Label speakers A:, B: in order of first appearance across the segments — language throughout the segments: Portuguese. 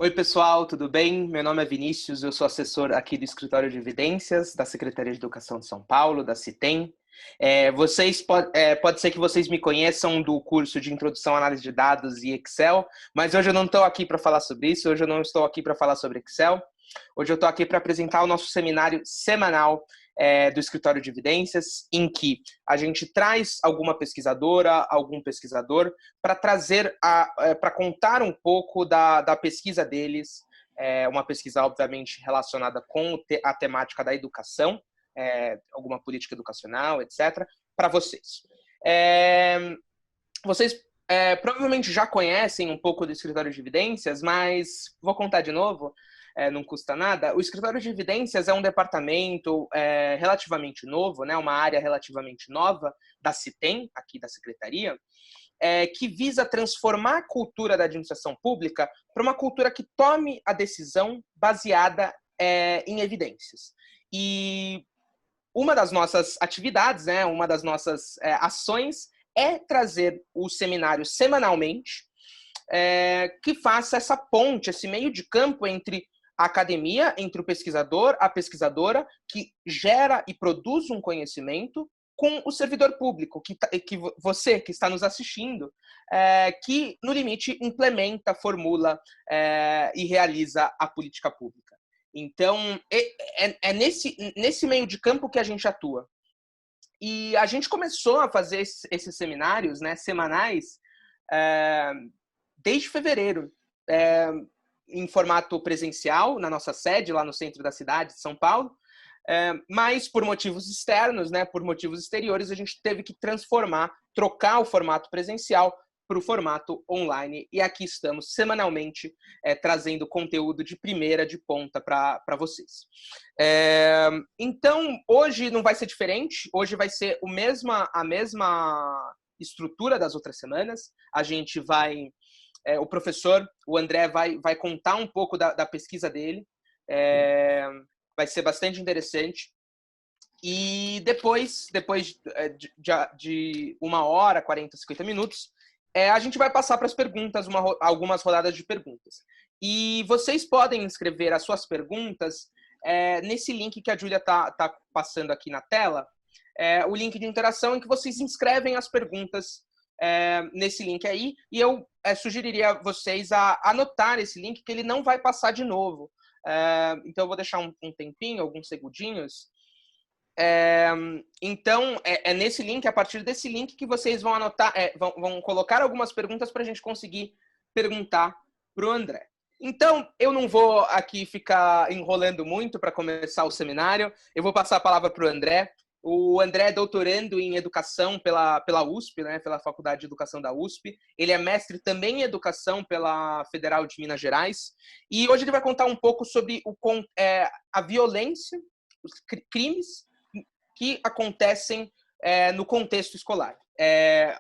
A: Oi, pessoal, tudo bem? Meu nome é Vinícius, eu sou assessor aqui do Escritório de Evidências, da Secretaria de Educação de São Paulo, da CITEM. Pode ser que vocês me conheçam do curso de Introdução à Análise de Dados e Excel, mas hoje eu não estou aqui para falar sobre isso, hoje eu não estou aqui para falar sobre Excel. Hoje eu estou aqui para apresentar o nosso seminário semanal do Escritório de Evidências, em que a gente traz alguma pesquisadora, algum pesquisador, para para contar um pouco da pesquisa deles, uma pesquisa, obviamente, relacionada com a temática da educação, alguma política educacional, etc., para vocês. Vocês provavelmente já conhecem um pouco do Escritório de Evidências, mas vou contar de novo. Não custa nada. O Escritório de Evidências é um departamento relativamente novo, né, uma área relativamente nova da CITEM, aqui da Secretaria, que visa transformar a cultura da administração pública para uma cultura que tome a decisão baseada em evidências. E uma das nossas atividades, né, uma das nossas ações é trazer o seminário semanalmente, que faça essa ponte, esse meio de campo entre a academia, entre o pesquisador, a pesquisadora, que gera e produz um conhecimento, com o servidor público, que você que está nos assistindo, que, no limite, implementa, formula e realiza a política pública. Então, é nesse meio de campo que a gente atua. E a gente começou a fazer esses seminários, né, semanais, desde fevereiro, em formato presencial, na nossa sede, lá no centro da cidade de São Paulo, mas por motivos externos, né, por motivos exteriores, a gente teve que trocar o formato presencial para o formato online, e aqui estamos semanalmente trazendo conteúdo de primeira, de ponta para vocês. Então, hoje não vai ser diferente, hoje vai ser a mesma estrutura das outras semanas. A gente vai... o professor, o André, vai contar um pouco da pesquisa dele. Vai ser bastante interessante. E depois de 1h, 40, 50 minutos, a gente vai passar para as perguntas, algumas rodadas de perguntas. E vocês podem escrever as suas perguntas nesse link que a Júlia tá passando aqui na tela, o link de interação em que vocês inscrevem as perguntas nesse link aí, e eu sugeriria a vocês a anotar esse link, que ele não vai passar de novo. Então eu vou deixar um tempinho, alguns segundinhos. Então, nesse link, a partir desse link, que vocês vão anotar, vão colocar algumas perguntas para a gente conseguir perguntar para o André. Então, eu não vou aqui ficar enrolando muito para começar o seminário. Eu vou passar a palavra para o André. O André é doutorando em educação pela USP, né, pela Faculdade de Educação da USP. Ele é mestre também em educação pela Federal de Minas Gerais. E hoje ele vai contar um pouco sobre a violência, os crimes que acontecem no contexto escolar.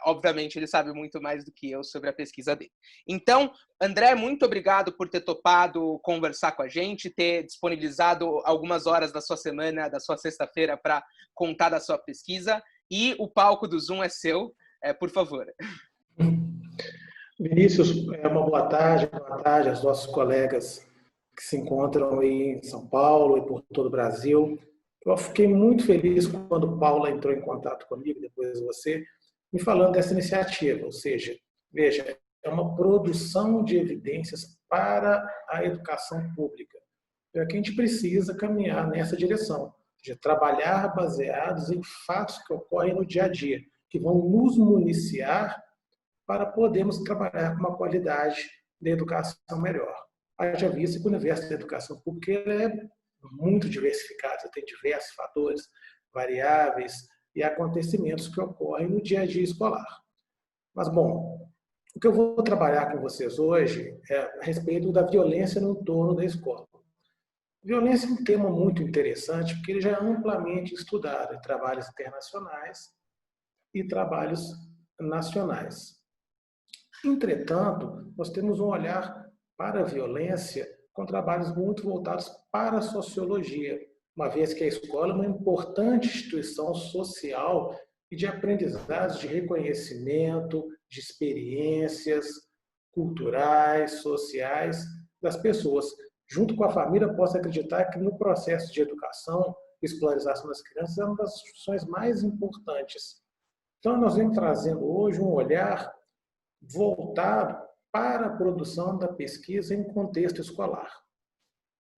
A: Obviamente, ele sabe muito mais do que eu sobre a pesquisa dele. Então, André, muito obrigado por ter topado conversar com a gente, ter disponibilizado algumas horas da sua semana, da sua sexta-feira, para contar da sua pesquisa. E o palco do Zoom é seu, por favor.
B: Vinícius, uma boa tarde aos nossos colegas que se encontram aí em São Paulo e por todo o Brasil. Eu fiquei muito feliz quando Paula entrou em contato comigo, depois você, me falando dessa iniciativa. Ou seja, veja, é uma produção de evidências para a educação pública. É que a gente precisa caminhar nessa direção, de trabalhar baseados em fatos que ocorrem no dia a dia, que vão nos municiar para podermos trabalhar com uma qualidade de educação melhor. Haja visto que o universo da educação pública é muito diversificado, você tem diversos fatores, variáveis e acontecimentos que ocorrem no dia a dia escolar. Mas, bom, o que eu vou trabalhar com vocês hoje é a respeito da violência no entorno da escola. Violência é um tema muito interessante, porque ele já é amplamente estudado em trabalhos internacionais e trabalhos nacionais. Entretanto, nós temos um olhar para a violência com trabalhos muito voltados para a sociologia, uma vez que a escola é uma importante instituição social e de aprendizados de reconhecimento, de experiências culturais, sociais, das pessoas, junto com a família, possam acreditar que no processo de educação e escolarização das crianças é uma das funções mais importantes. Então, nós vamos trazendo hoje um olhar voltado para a produção da pesquisa em contexto escolar.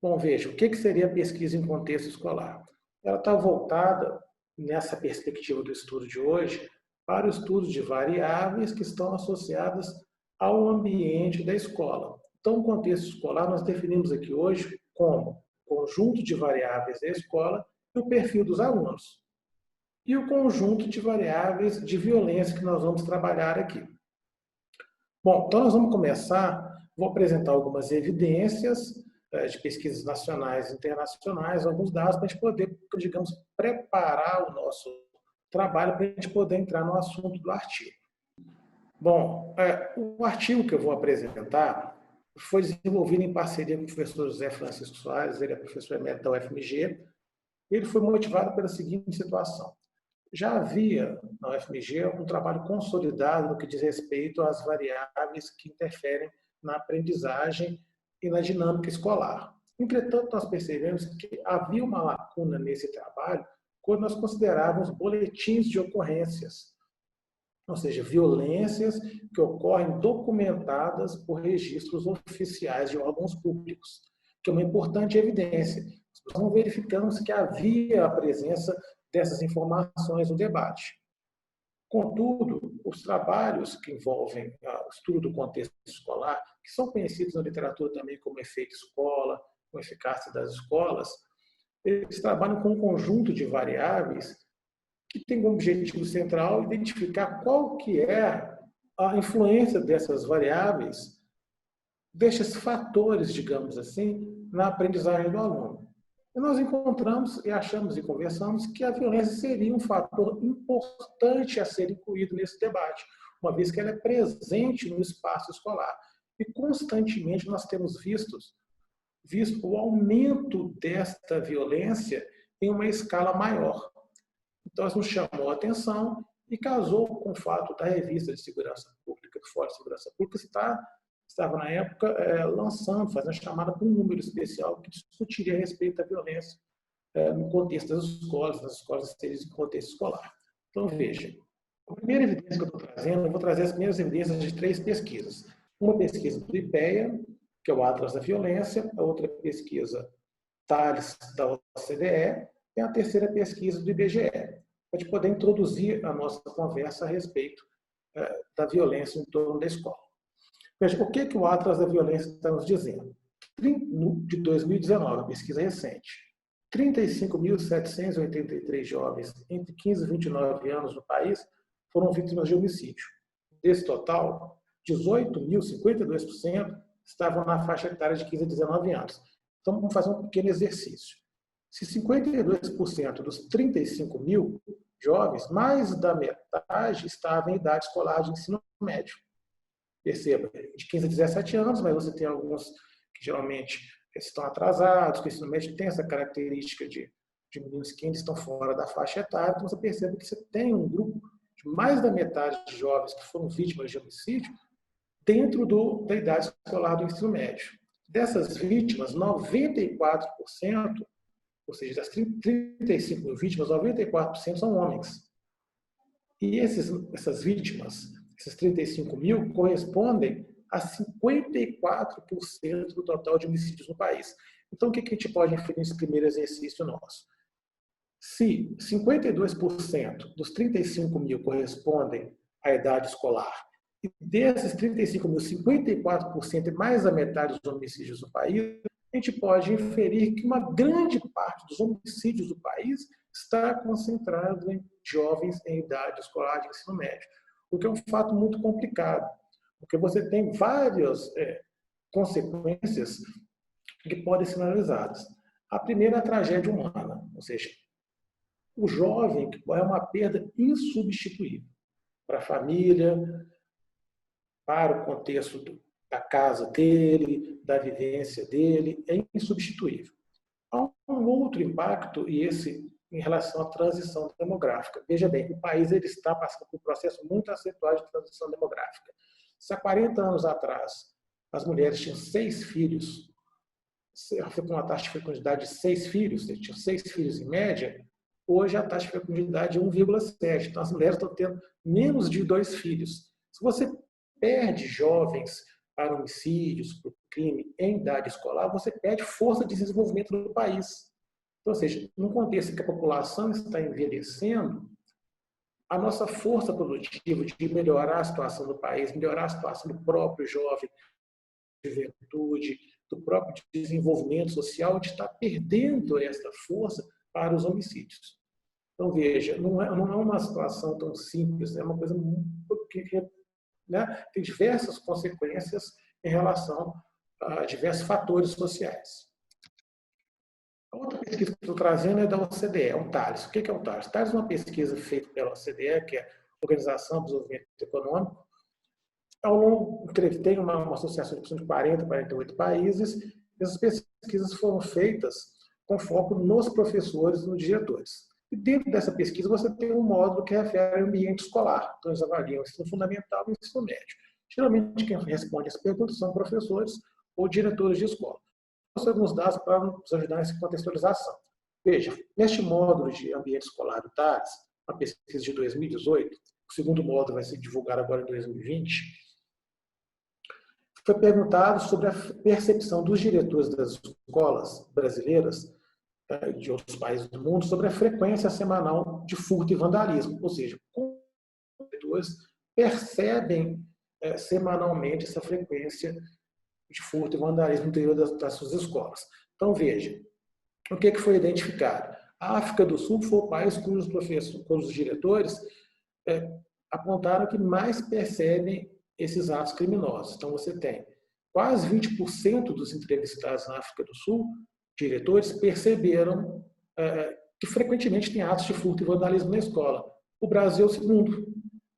B: Bom, veja, o que seria a pesquisa em contexto escolar? Ela está voltada, nessa perspectiva do estudo de hoje, para o estudo de variáveis que estão associadas ao ambiente da escola. Então, o contexto escolar nós definimos aqui hoje como conjunto de variáveis da escola e o perfil dos alunos. E o conjunto de variáveis de violência que nós vamos trabalhar aqui. Bom, então nós vamos começar, vou apresentar algumas evidências de pesquisas nacionais e internacionais, alguns dados para a gente poder, digamos, preparar o nosso trabalho para a gente poder entrar no assunto do artigo. Bom, o artigo que eu vou apresentar foi desenvolvido em parceria com o professor José Francisco Soares, ele é professor emérito da UFMG. Ele foi motivado pela seguinte situação. Já havia na UFMG um trabalho consolidado no que diz respeito às variáveis que interferem na aprendizagem e na dinâmica escolar. Entretanto, nós percebemos que havia uma lacuna nesse trabalho quando nós considerávamos boletins de ocorrências, ou seja, violências que ocorrem documentadas por registros oficiais de órgãos públicos, que é uma importante evidência. Nós verificamos que havia a presença dessas informações no debate. Contudo, os trabalhos que envolvem o estudo do contexto escolar, que são conhecidos na literatura também como efeito escola, como eficácia das escolas, eles trabalham com um conjunto de variáveis que tem como objetivo central identificar qual que é a influência dessas variáveis, destes fatores, digamos assim, na aprendizagem do aluno. E nós encontramos e achamos e conversamos que a violência seria um fator importante a ser incluído nesse debate, uma vez que ela é presente no espaço escolar. E constantemente nós temos visto o aumento desta violência em uma escala maior. Então, isso nos chamou a atenção e casou com o fato da revista de segurança pública, do Fórum de Segurança Pública, estava na época fazendo chamada para um número especial que discutiria a respeito da violência no contexto das escolas em contexto escolar. Então, veja, a primeira evidência que eu estou trazendo, eu vou trazer as primeiras evidências de 3 pesquisas. Uma pesquisa do IPEA, que é o Atlas da Violência, a outra pesquisa Thales, da OCDE, e a terceira pesquisa do IBGE, para a gente poder introduzir a nossa conversa a respeito da violência em torno da escola. Veja, o que o Atlas da Violência está nos dizendo? De 2019, pesquisa recente, 35.783 jovens entre 15 e 29 anos no país foram vítimas de homicídio. Desse total, 18.052% estavam na faixa etária de 15 a 19 anos. Então, vamos fazer um pequeno exercício. Se 52% dos 35 mil jovens, mais da metade estavam em idade escolar de ensino médio. Perceba, de 15 a 17 anos, mas você tem alguns que geralmente estão atrasados, que o ensino médio tem essa característica de meninos que ainda estão fora da faixa etária, então você percebe que você tem um grupo de mais da metade de jovens que foram vítimas de homicídio dentro da idade escolar do ensino médio. Dessas vítimas, 94%, ou seja, das 35 mil vítimas, 94% são homens. E essas vítimas, esses 35 mil, correspondem a 54% do total de homicídios no país. Então, o que a gente pode inferir nesse primeiro exercício nosso? Se 52% dos 35 mil correspondem à idade escolar, e desses 35 mil, 54% e mais da metade dos homicídios no país, a gente pode inferir que uma grande parte dos homicídios do país está concentrado em jovens em idade escolar de ensino médio, o que é um fato muito complicado, porque você tem várias consequências que podem ser analisadas. A primeira é a tragédia humana, ou seja, o jovem é uma perda insubstituível para a família, para o contexto da casa dele, da vivência dele, é insubstituível. Há um outro impacto, e esse em relação à transição demográfica. Veja bem, o país ele está passando por um processo muito acentuado de transição demográfica. Se há 40 anos atrás as mulheres tinham 6 filhos, com uma taxa de fecundidade de 6 filhos, tinham 6 filhos em média, hoje a taxa de fecundidade é 1,7. Então, as mulheres estão tendo menos de 2 filhos. Se você perde jovens para homicídios, para o crime em idade escolar, você perde força de desenvolvimento do país. Então, ou seja, num contexto em que a população está envelhecendo, a nossa força produtiva de melhorar a situação do país, melhorar a situação do próprio jovem, juventude, do próprio desenvolvimento social, a gente está perdendo essa força para os homicídios. Então, veja, não é uma situação tão simples, é uma coisa que, né, tem diversas consequências em relação a diversos fatores sociais. A outra pesquisa que estou trazendo é da OCDE, é o TALES. O que é o TALES? O TALES é uma pesquisa feita pela OCDE, que é a Organização do Desenvolvimento Econômico. Ao longo, tem uma associação de 40, 48 países. Essas pesquisas foram feitas com foco nos professores e nos diretores. E dentro dessa pesquisa você tem um módulo que refere ao ambiente escolar. Então eles avaliam o ensino fundamental e o ensino médio. Geralmente quem responde as perguntas são professores ou diretores de escola. Alguns dados para nos ajudar nessa contextualização. Veja, neste módulo de ambiente escolar do TALES, uma pesquisa de 2018, o segundo módulo vai ser divulgado agora em 2020, foi perguntado sobre a percepção dos diretores das escolas brasileiras, de outros países do mundo, sobre a frequência semanal de furto e vandalismo. Ou seja, como os diretores percebem semanalmente essa frequência de furto e vandalismo no interior das suas escolas. Então, veja, o que foi identificado? A África do Sul foi o país cujos diretores apontaram que mais percebem esses atos criminosos. Então, você tem quase 20% dos entrevistados na África do Sul, diretores, perceberam que frequentemente tem atos de furto e vandalismo na escola. O Brasil é o segundo,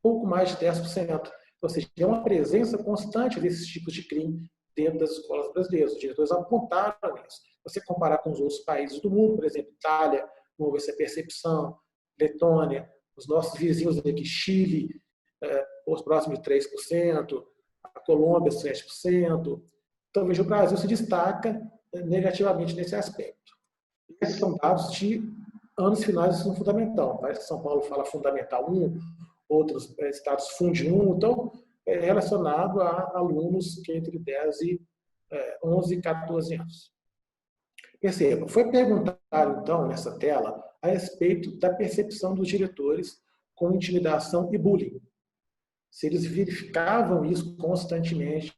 B: pouco mais de 10%. Ou seja, é uma presença constante desses tipos de crime dentro das escolas brasileiras. Os diretores apontaram isso. Você comparar com os outros países do mundo, por exemplo, Itália, não houve essa percepção, Letônia, os nossos vizinhos aqui, Chile, os próximos de 3%, a Colômbia, 7%. Então, veja, o Brasil se destaca negativamente nesse aspecto. Esses são dados de anos finais do ensino fundamental. Parece que São Paulo fala Fundamental 1, outros estados Fundi 1, então, é relacionado a alunos que entre 10 e 11 e 14 anos. Perceba, foi perguntado, então, nessa tela, a respeito da percepção dos diretores com intimidação e bullying. Se eles verificavam isso constantemente,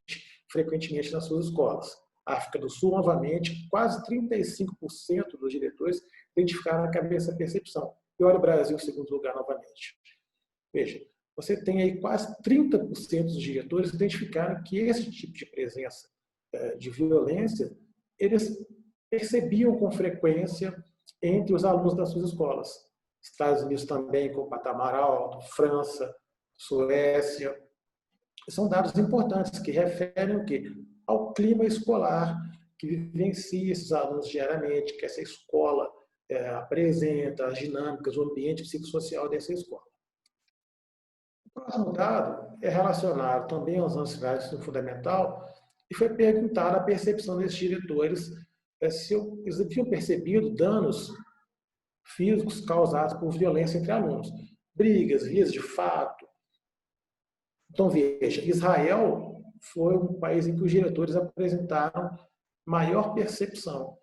B: frequentemente nas suas escolas. África do Sul, novamente, quase 35% dos diretores identificaram essa percepção. E olha o Brasil em segundo lugar novamente. Veja, você tem aí quase 30% dos diretores identificaram que esse tipo de presença de violência, eles percebiam com frequência entre os alunos das suas escolas. Estados Unidos também com patamar alto, França, Suécia. São dados importantes que referem o quê? Ao clima escolar que vivencia esses alunos diariamente, que essa escola apresenta, as dinâmicas, o ambiente psicossocial dessa escola. O próximo dado é relacionado também aos anos finais do ensino fundamental e foi perguntada a percepção desses diretores se eles haviam percebido danos físicos causados por violência entre alunos, brigas, vias de fato. Então, veja, Israel foi um país em que os diretores apresentaram maior percepção.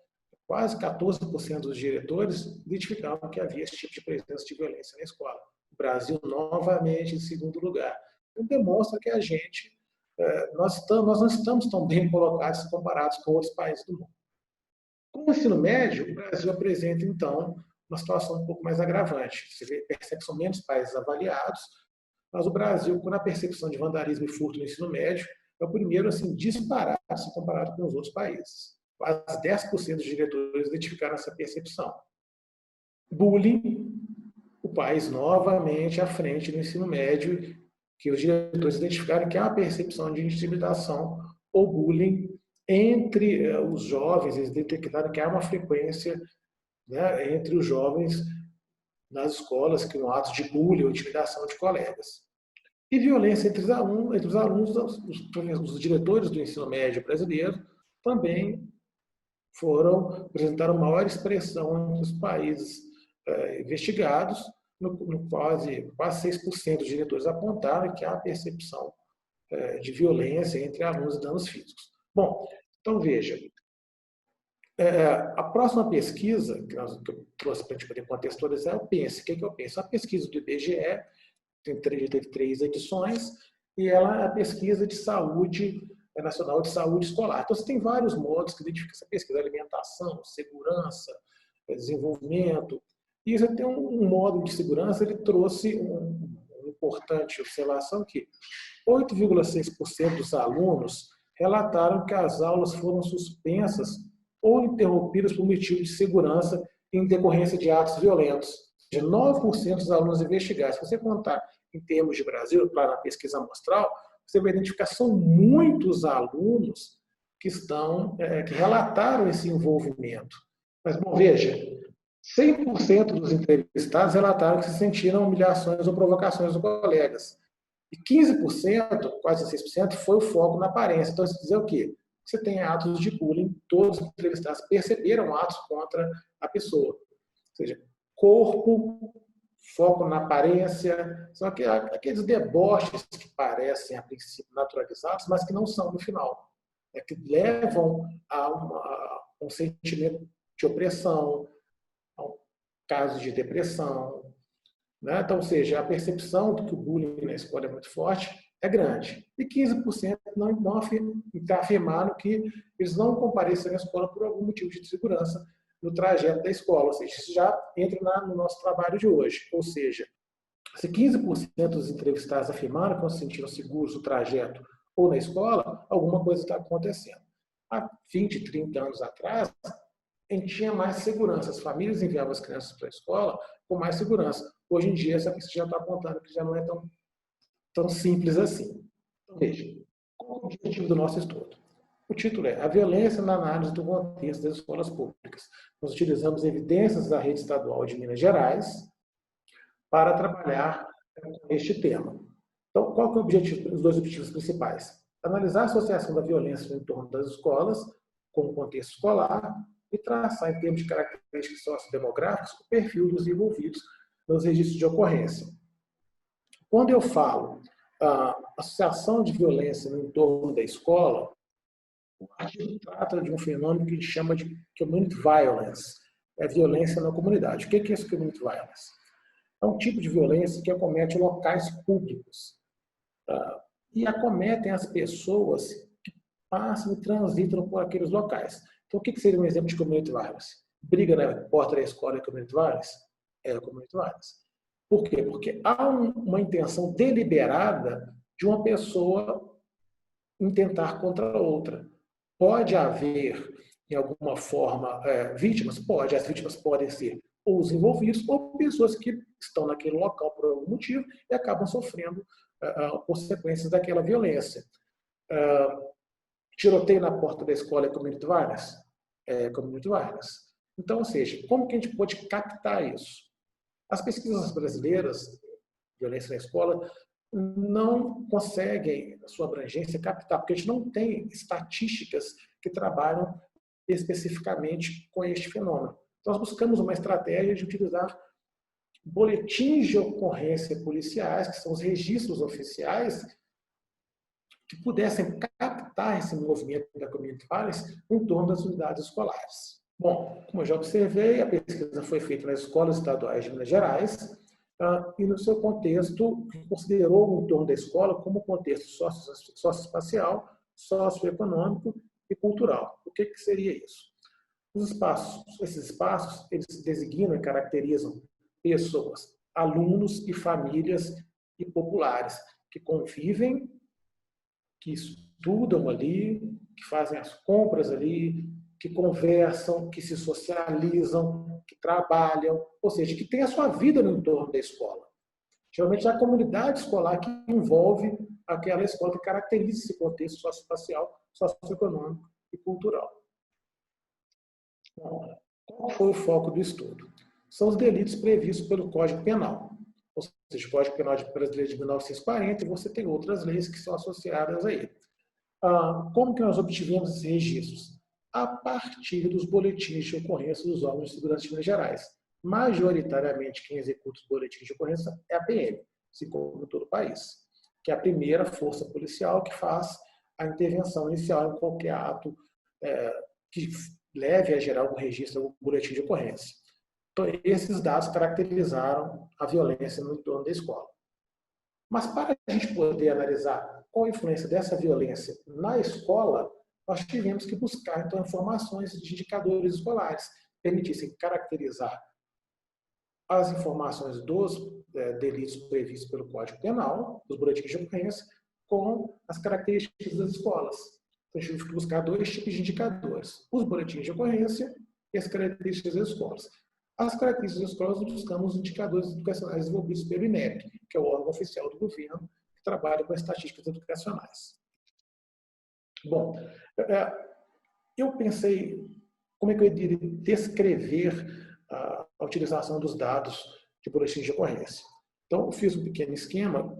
B: Quase 14% dos diretores identificavam que havia esse tipo de presença de violência na escola. O Brasil, novamente, em segundo lugar. Então, demonstra que nós não estamos tão bem colocados comparados com outros países do mundo. Com o ensino médio, o Brasil apresenta, então, uma situação um pouco mais agravante. Você percebe que são menos países avaliados, mas o Brasil, com a percepção de vandalismo e furto no ensino médio, é o primeiro assim, disparado se comparado com os outros países. Quase 10% dos diretores identificaram essa percepção. Bullying, o país novamente à frente do ensino médio, que os diretores identificaram que há uma percepção de intimidação ou bullying entre os jovens, eles detectaram que há uma frequência, né, entre os jovens nas escolas que um ato de bullying ou intimidação de colegas. E violência entre os alunos, os diretores do ensino médio brasileiro também apresentaram maior expressão entre os países investigados, no quase 6% dos diretores apontaram que há percepção de violência entre alunos e danos físicos. Bom, então veja, a próxima pesquisa que eu trouxe para a gente poder contextualizar é o PENSE. O que eu penso? A pesquisa do IBGE teve 3 edições e ela é a pesquisa de saúde nacional de saúde escolar. Então, você tem vários modos que identificam essa pesquisa: alimentação, segurança, desenvolvimento. E você tem um modo de segurança, ele trouxe uma importante observação que 8,6% dos alunos relataram que as aulas foram suspensas ou interrompidas por motivo de segurança em decorrência de atos violentos. Ou seja, 9% dos alunos investigados. Se você contar em termos de Brasil, para a pesquisa amostral, você vai identificar que são muitos alunos que relataram esse envolvimento. Mas, bom, veja, 100% dos entrevistados relataram que se sentiram humilhações ou provocações dos colegas. E 15%, quase 6%, foi o foco na aparência. Então, isso quer dizer o quê? Você tem atos de bullying, todos os entrevistados perceberam atos contra a pessoa. Ou seja, corpo, foco na aparência, são aqueles deboches que parecem, a princípio, naturalizados, mas que não são no final. Que levam a um sentimento de opressão, a um caso de depressão. Né? Então, ou seja, a percepção de que o bullying na escola é muito forte é grande. E 15% afirmaram que eles não compareceram à escola por algum motivo de segurança no trajeto da escola. Ou seja, isso já entra no nosso trabalho de hoje. Ou seja, se 15% dos entrevistados afirmaram que não se sentiram seguros no trajeto ou na escola, alguma coisa está acontecendo. Há 20, 30 anos atrás, a gente tinha mais segurança. As famílias enviavam as crianças para a escola com mais segurança. Hoje em dia, essa pesquisa já está apontando que já não é tão simples assim. Então, veja, qual é o objetivo do nosso estudo? O título é A Violência na Análise do Contexto das Escolas Públicas. Nós utilizamos evidências da Rede Estadual de Minas Gerais para trabalhar este tema. Então, qual que é o objetivo, os 2 objetivos principais? Analisar a associação da violência no entorno das escolas com o contexto escolar e traçar, em termos de características sociodemográficas, o perfil dos envolvidos nos registros de ocorrência. Quando eu falo associação de violência no entorno da escola, o artigo trata de um fenômeno que a gente chama de community violence, é violência na comunidade. O que é esse community violence? É um tipo de violência que acomete locais públicos e acometem as pessoas que passam e transitam por aqueles locais. Então, o que seria um exemplo de community violence? Briga na porta da escola é community violence? É community violence. Por quê? Porque há uma intenção deliberada de uma pessoa intentar contra a outra. Pode haver, em alguma forma, vítimas? Pode. As vítimas podem ser ou os envolvidos ou pessoas que estão naquele local por algum motivo e acabam sofrendo consequências daquela violência. Tiroteio na porta da escola é community violence? É community violence. Então, ou seja, como que a gente pode captar isso? As pesquisas brasileiras, violência na escola, não conseguem, a sua abrangência, captar, porque a gente não tem estatísticas que trabalham especificamente com este fenômeno. Nós buscamos uma estratégia de utilizar boletins de ocorrência policiais, que são os registros oficiais, que pudessem captar esse movimento da community violence em torno das unidades escolares. Bom, como eu já observei, a pesquisa foi feita nas escolas estaduais de Minas Gerais e, no seu contexto, considerou o entorno da escola como contexto socioespacial, socioeconômico e cultural. O que seria isso? Esses espaços, eles designam e caracterizam pessoas, alunos e famílias e populares que convivem, que estudam ali, que fazem as compras ali, que conversam, que se socializam, que trabalham, ou seja, que tem a sua vida no entorno da escola. Geralmente é a comunidade escolar que envolve aquela escola, que caracteriza esse contexto socioespacial, socioeconômico e cultural. Bom, qual foi o foco do estudo? São os delitos previstos pelo Código Penal. ou seja, o Código Penal Brasileiro de 1940, e você tem outras leis que são associadas a ele. Como que nós obtivemos esses registros? A partir dos boletins de ocorrência dos órgãos de segurança de Minas Gerais. Majoritariamente, quem executa os boletins de ocorrência é a PM, assim como em todo o país, que é a primeira força policial que faz a intervenção inicial em qualquer ato que leve a gerar algum registro, algum boletim de ocorrência. Então, esses dados caracterizaram a violência no entorno da escola. Mas para a gente poder analisar qual a influência dessa violência na escola, nós tivemos que buscar, então, informações de indicadores escolares, que permitissem caracterizar as informações dos delitos previstos pelo Código Penal, dos boletins de ocorrência, com as características das escolas. Então, a gente teve que buscar dois tipos de indicadores: os boletins de ocorrência e as características das escolas. As características das escolas, buscamos indicadores educacionais desenvolvidos pelo INEP, que é o órgão oficial do governo que trabalha com as estatísticas educacionais. Bom, eu pensei como é que eu iria descrever a utilização dos dados de boletins de ocorrência. Então, eu fiz um pequeno esquema,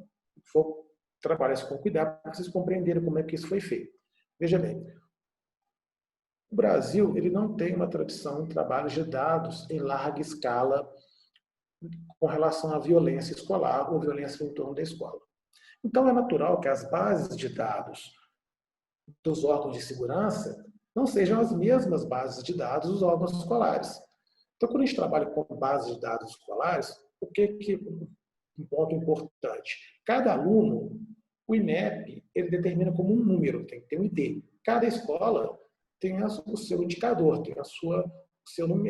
B: vou trabalhar isso com cuidado para vocês compreenderem como é que isso foi feito. Veja bem, o Brasil ele não tem uma tradição em trabalhos de dados em larga escala com relação à violência escolar ou violência no entorno da escola. Então, é natural que as bases de dados dos órgãos de segurança não sejam as mesmas bases de dados dos órgãos escolares. Então, quando a gente trabalha com bases de dados escolares, o que um ponto importante? Cada aluno, o INEP, ele determina como um número, tem que ter um ID. Cada escola tem o seu indicador, tem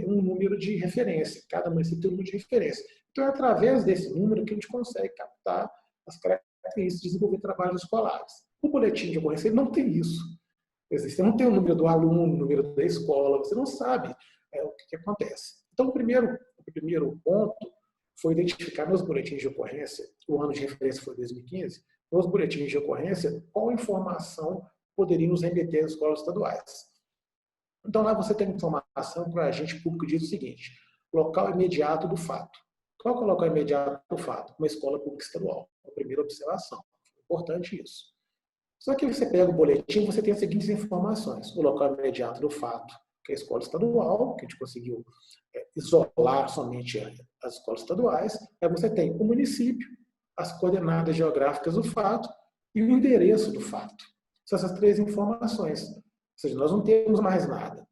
B: um número de referência. Cada município tem um número de referência. Então, é através desse número que a gente consegue captar as características de desenvolver trabalhos escolares. O boletim de ocorrência ele não tem isso. Você não tem o número do aluno, o número da escola, você não sabe o que acontece. Então, o primeiro ponto foi identificar nos boletins de ocorrência, o ano de referência foi 2015, nos boletins de ocorrência, qual informação poderia nos remeter às escolas estaduais. Então, lá você tem informação para o agente público diz o seguinte: local imediato do fato. Qual é o local imediato do fato? Uma escola pública estadual. A primeira observação. Importante isso. Só que você pega o boletim, você tem as seguintes informações: o local imediato do fato, que é a escola estadual, que a gente conseguiu isolar somente as escolas estaduais. Aí você tem o município, as coordenadas geográficas do fato e o endereço do fato. São essas três informações. Ou seja, nós não temos mais nada.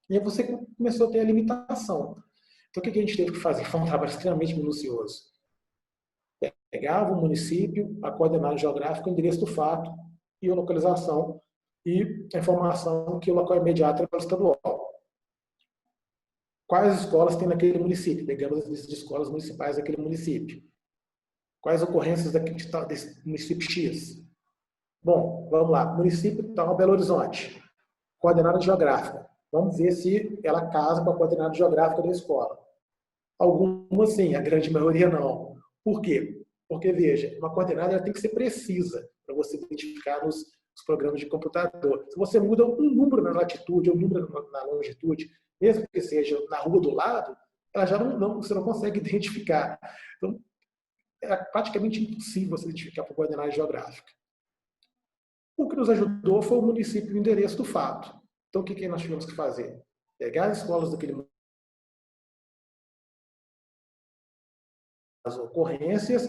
B: E aí você começou a ter a limitação. Então, o que a gente teve que fazer? Foi um trabalho extremamente minucioso. Pegava o município, a coordenada geográfica, o endereço do fato e a localização e a informação que o local imediato é para o estadual. Quais escolas tem naquele município? Pegamos as listas de escolas municipais daquele município. Quais ocorrências desse município X? Bom, vamos lá. Município tal, Belo Horizonte. Coordenada geográfica. Vamos ver se ela casa com a coordenada geográfica da escola. Algumas sim, a grande maioria não. Por quê? Porque, veja, uma coordenada ela tem que ser precisa para você identificar nos programas de computador. Se você muda um número na latitude ou um número na longitude, mesmo que seja na rua do lado, ela já você não consegue identificar. Então, é praticamente impossível você identificar por coordenada geográfica. O que nos ajudou foi o município e o endereço do fato. Então, o que nós tivemos que fazer? Pegar as escolas daquele município, as ocorrências,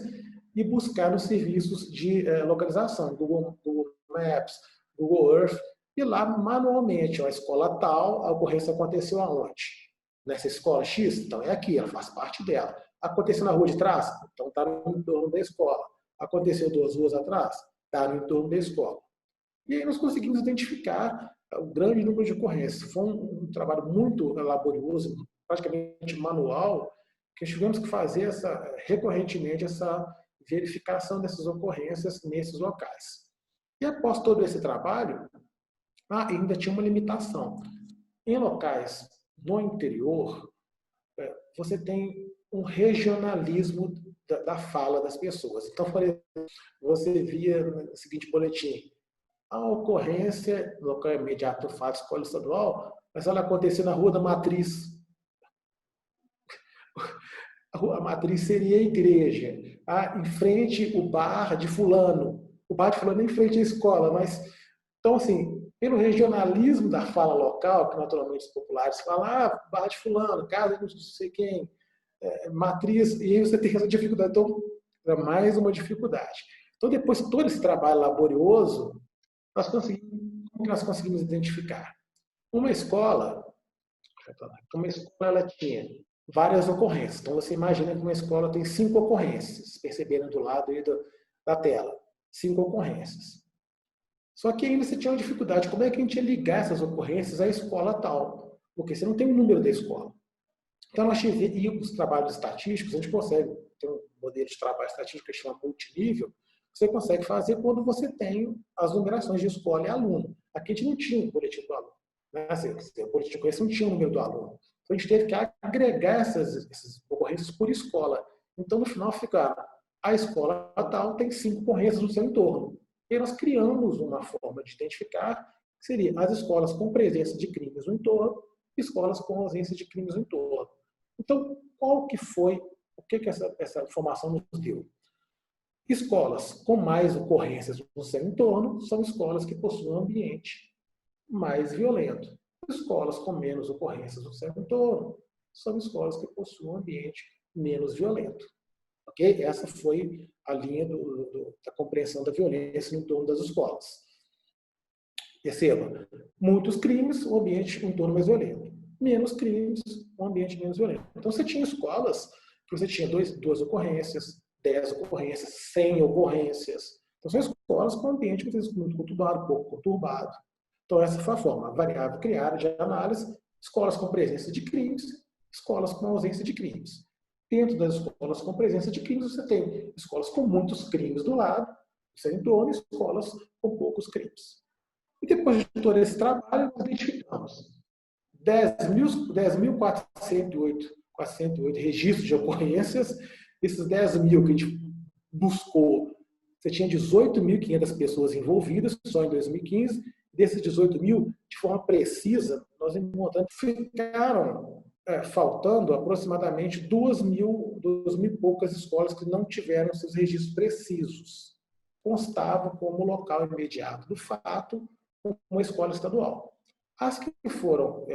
B: e buscar os serviços de localização, Google Maps, Google Earth, e lá manualmente, a escola tal, a ocorrência aconteceu aonde? Nessa escola X? Então é aqui, ela faz parte dela. Aconteceu na rua de trás? Então está no entorno da escola. Aconteceu 2 ruas atrás? Está no entorno da escola. E aí nós conseguimos identificar o grande número de ocorrências. Foi um trabalho muito laborioso, praticamente manual, que tivemos que fazer recorrentemente essa verificação dessas ocorrências nesses locais. E após todo esse trabalho, ainda tinha uma limitação. Em locais no interior, você tem um regionalismo da fala das pessoas. Então, por exemplo, você via no seguinte boletim: a ocorrência no local imediato do fato, escola estadual, mas ela aconteceu na Rua da Matriz. a matriz seria a igreja. Em frente o bar de fulano. O bar de fulano é em frente à escola, mas... Então, assim, pelo regionalismo da fala local, que naturalmente os populares falam, bar de fulano, casa de não sei quem, matriz, e aí você tem essa dificuldade. Então, é mais uma dificuldade. Então, depois de todo esse trabalho laborioso, como que nós conseguimos identificar? Uma escola ela tinha várias ocorrências. Então, você imagina que uma escola tem 5 ocorrências, percebendo do lado aí da tela. 5 ocorrências. Só que aí você tinha uma dificuldade. Como é que a gente ia ligar essas ocorrências à escola tal? Porque você não tem o número da escola. Então, nós e os trabalhos estatísticos, a gente consegue ter um modelo de trabalho estatístico que chama multinível, que você consegue fazer quando você tem as numerações de escola e aluno. Aqui a gente não tinha um boletim do aluno. Né? Assim, o boletim de ocorrência não tinha o número do aluno. Então, a gente teve que agregar essas ocorrências por escola. Então, no final, fica a escola tal tem 5 ocorrências no seu entorno. E aí nós criamos uma forma de identificar, que seria as escolas com presença de crimes no entorno, escolas com ausência de crimes no entorno. Então, o que essa informação nos deu? Escolas com mais ocorrências no seu entorno são escolas que possuem um ambiente mais violento. Escolas com menos ocorrências no seu entorno são escolas que possuem um ambiente menos violento. Okay? Essa foi a linha da compreensão da violência no entorno das escolas. Perceba, muitos crimes, um entorno mais violento. Menos crimes, um ambiente menos violento. Então, você tinha escolas que você tinha 2 ocorrências, 10 ocorrências, 100 ocorrências. Então, são escolas com ambiente muito conturbado, pouco conturbado. Então, essa foi a forma, a variável criada de análise, escolas com presença de crimes, escolas com ausência de crimes. Dentro das escolas com presença de crimes, você tem escolas com muitos crimes do lado, no seu entorno, e escolas com poucos crimes. E depois de todo esse trabalho, nós identificamos 10.408 registros de ocorrências. Esses 10.000 que a gente buscou, você tinha 18.500 pessoas envolvidas só em 2015. Desses 18.000, de forma precisa, nós encontramos que ficaram faltando aproximadamente 2.000 e poucas escolas que não tiveram seus registros precisos. Constavam como local imediato do fato uma escola estadual. As que foram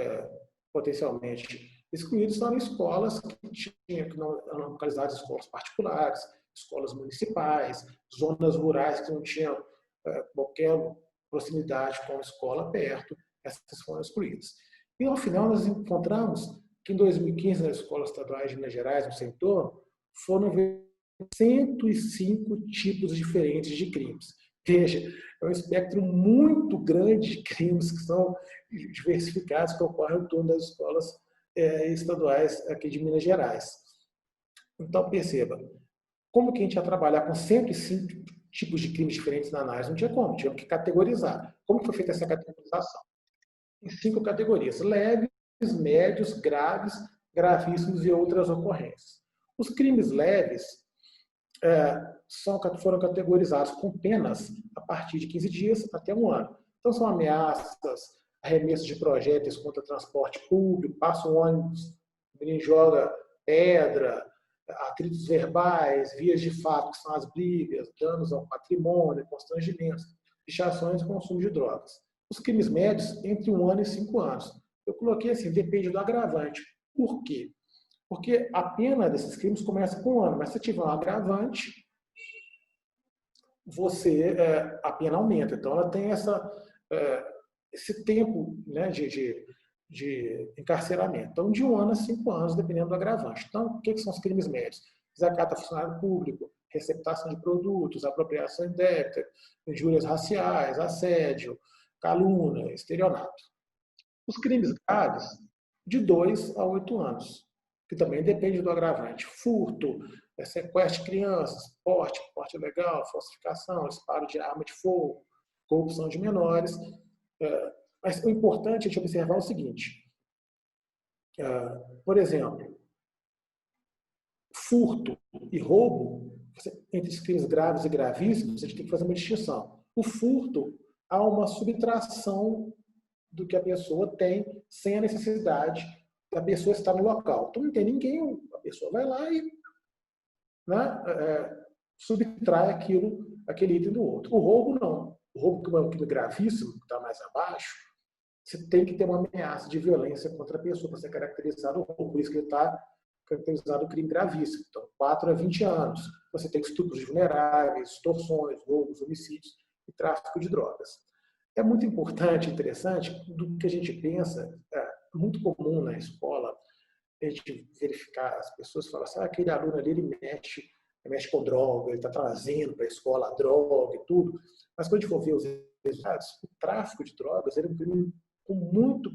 B: potencialmente excluídas são escolas que não eram localizadas em escolas particulares, escolas municipais, zonas rurais que não tinham qualquer proximidade com a escola perto, essas foram excluídas. E, ao final, nós encontramos que, em 2015, nas escolas estaduais de Minas Gerais, no seu entorno, foram 105 tipos diferentes de crimes. Veja, é um espectro muito grande de crimes que são diversificados, que ocorrem em torno das escolas estaduais aqui de Minas Gerais. Então, perceba, como que a gente ia trabalhar com 105 tipos de crimes diferentes na análise? Não tinha como, tinha que categorizar. Como foi feita essa categorização? Em 5 categorias: leves, médios, graves, gravíssimos e outras ocorrências. Os crimes leves foram categorizados com penas a partir de 15 dias até 1 ano. Então, são ameaças, arremessos de projéteis contra transporte público, passa um ônibus, o menino joga pedra, atritos verbais, vias de fato, que são as brigas, danos ao patrimônio, constrangimentos, pichações e consumo de drogas. Os crimes médios, entre 1 ano e 5 anos. Eu coloquei assim, depende do agravante. Por quê? Porque a pena desses crimes começa com 1 ano, mas se tiver um agravante, a pena aumenta. Então, ela tem esse tempo, né, de encarceramento. Então, de 1 ano a 5 anos, dependendo do agravante. Então, o que são os crimes médios? Desacato a funcionário público, receptação de produtos, apropriação indébita, injúrias raciais, assédio, calúnia, estelionato. Os crimes graves, de 2 a 8 anos, que também depende do agravante. Furto, sequestro de crianças, porte ilegal, falsificação, disparo de arma de fogo, corrupção de menores. Mas o importante é a gente observar o seguinte. Por exemplo, furto e roubo, entre os crimes graves e gravíssimos, a gente tem que fazer uma distinção. O furto, há uma subtração do que a pessoa tem sem a necessidade a pessoa está no local. Então não tem ninguém, a pessoa vai lá e, né, subtrai aquele item do outro. O roubo não. O roubo, que é um crime gravíssimo, que está mais abaixo, você tem que ter uma ameaça de violência contra a pessoa para ser caracterizado o roubo. Por isso que ele está caracterizado o crime gravíssimo. Então, 4 a 20 anos. Você tem estupros de vulneráveis, extorsões, roubos, homicídios e tráfico de drogas. É muito importante, interessante, do que a gente pensa, muito comum na escola, a gente verificar, as pessoas falam assim, aquele aluno ali, ele mexe com droga, ele está trazendo para a escola a droga e tudo. Mas quando a gente for ver os resultados, o tráfico de drogas ele é um crime com muito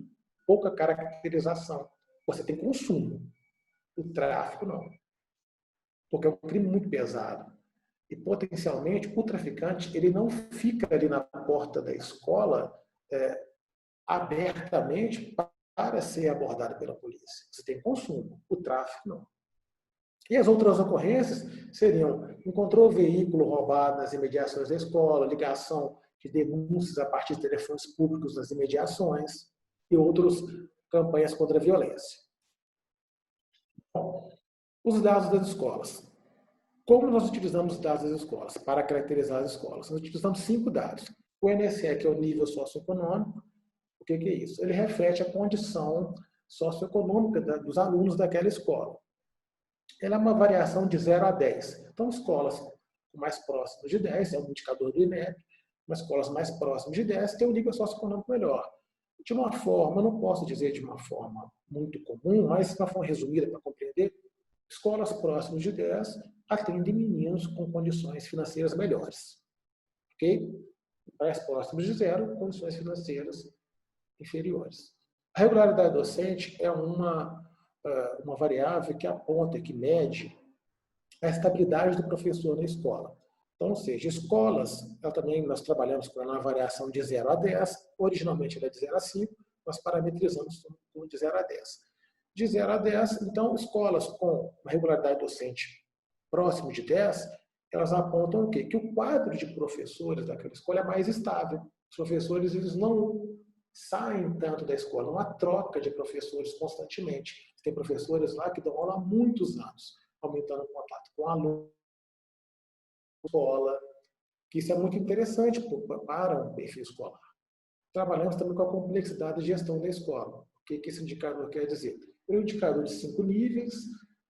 B: pouca caracterização. Você tem consumo. O tráfico, não. Porque é um crime muito pesado. E, potencialmente, o traficante ele não fica ali na porta da escola abertamente para ser abordado pela polícia. Você tem consumo. O tráfico, não. E as outras ocorrências seriam: encontrou veículo roubado nas imediações da escola, ligação de denúncias a partir de telefones públicos nas imediações e outras campanhas contra a violência. Bom, os dados das escolas. Como nós utilizamos os dados das escolas para caracterizar as escolas? Nós utilizamos 5 dados. O NSE, que é o nível socioeconômico, o que é isso? Ele reflete a condição socioeconômica dos alunos daquela escola. Ela é uma variação de 0 a 10. Então, escolas mais próximas de 10, é um indicador do INEP, mas escolas mais próximas de 10 têm um nível socioeconômico melhor. De uma forma, não posso dizer de uma forma muito comum, mas de uma forma resumida para compreender, escolas próximas de 10 atendem meninos com condições financeiras melhores. Ok? Mais próximos de 0, condições financeiras inferiores. A regularidade docente é uma variável que aponta, que mede a estabilidade do professor na escola. Então, ou seja, escolas, nós trabalhamos com uma variação de 0 a 10, originalmente era de 0 a 5, nós parametrizamos de 0 a 10. De 0 a 10, então, escolas com uma regularidade docente próximo de 10, elas apontam o quê? Que o quadro de professores daquela escola é mais estável. Os professores eles não saem tanto da escola, não há troca de professores constantemente. Tem professores lá que dão aula há muitos anos, aumentando o contato com alunos, escola, que isso é muito interessante para um perfil escolar. Trabalhamos também com a complexidade de gestão da escola. O que esse indicador quer dizer? É um indicador de 5 níveis,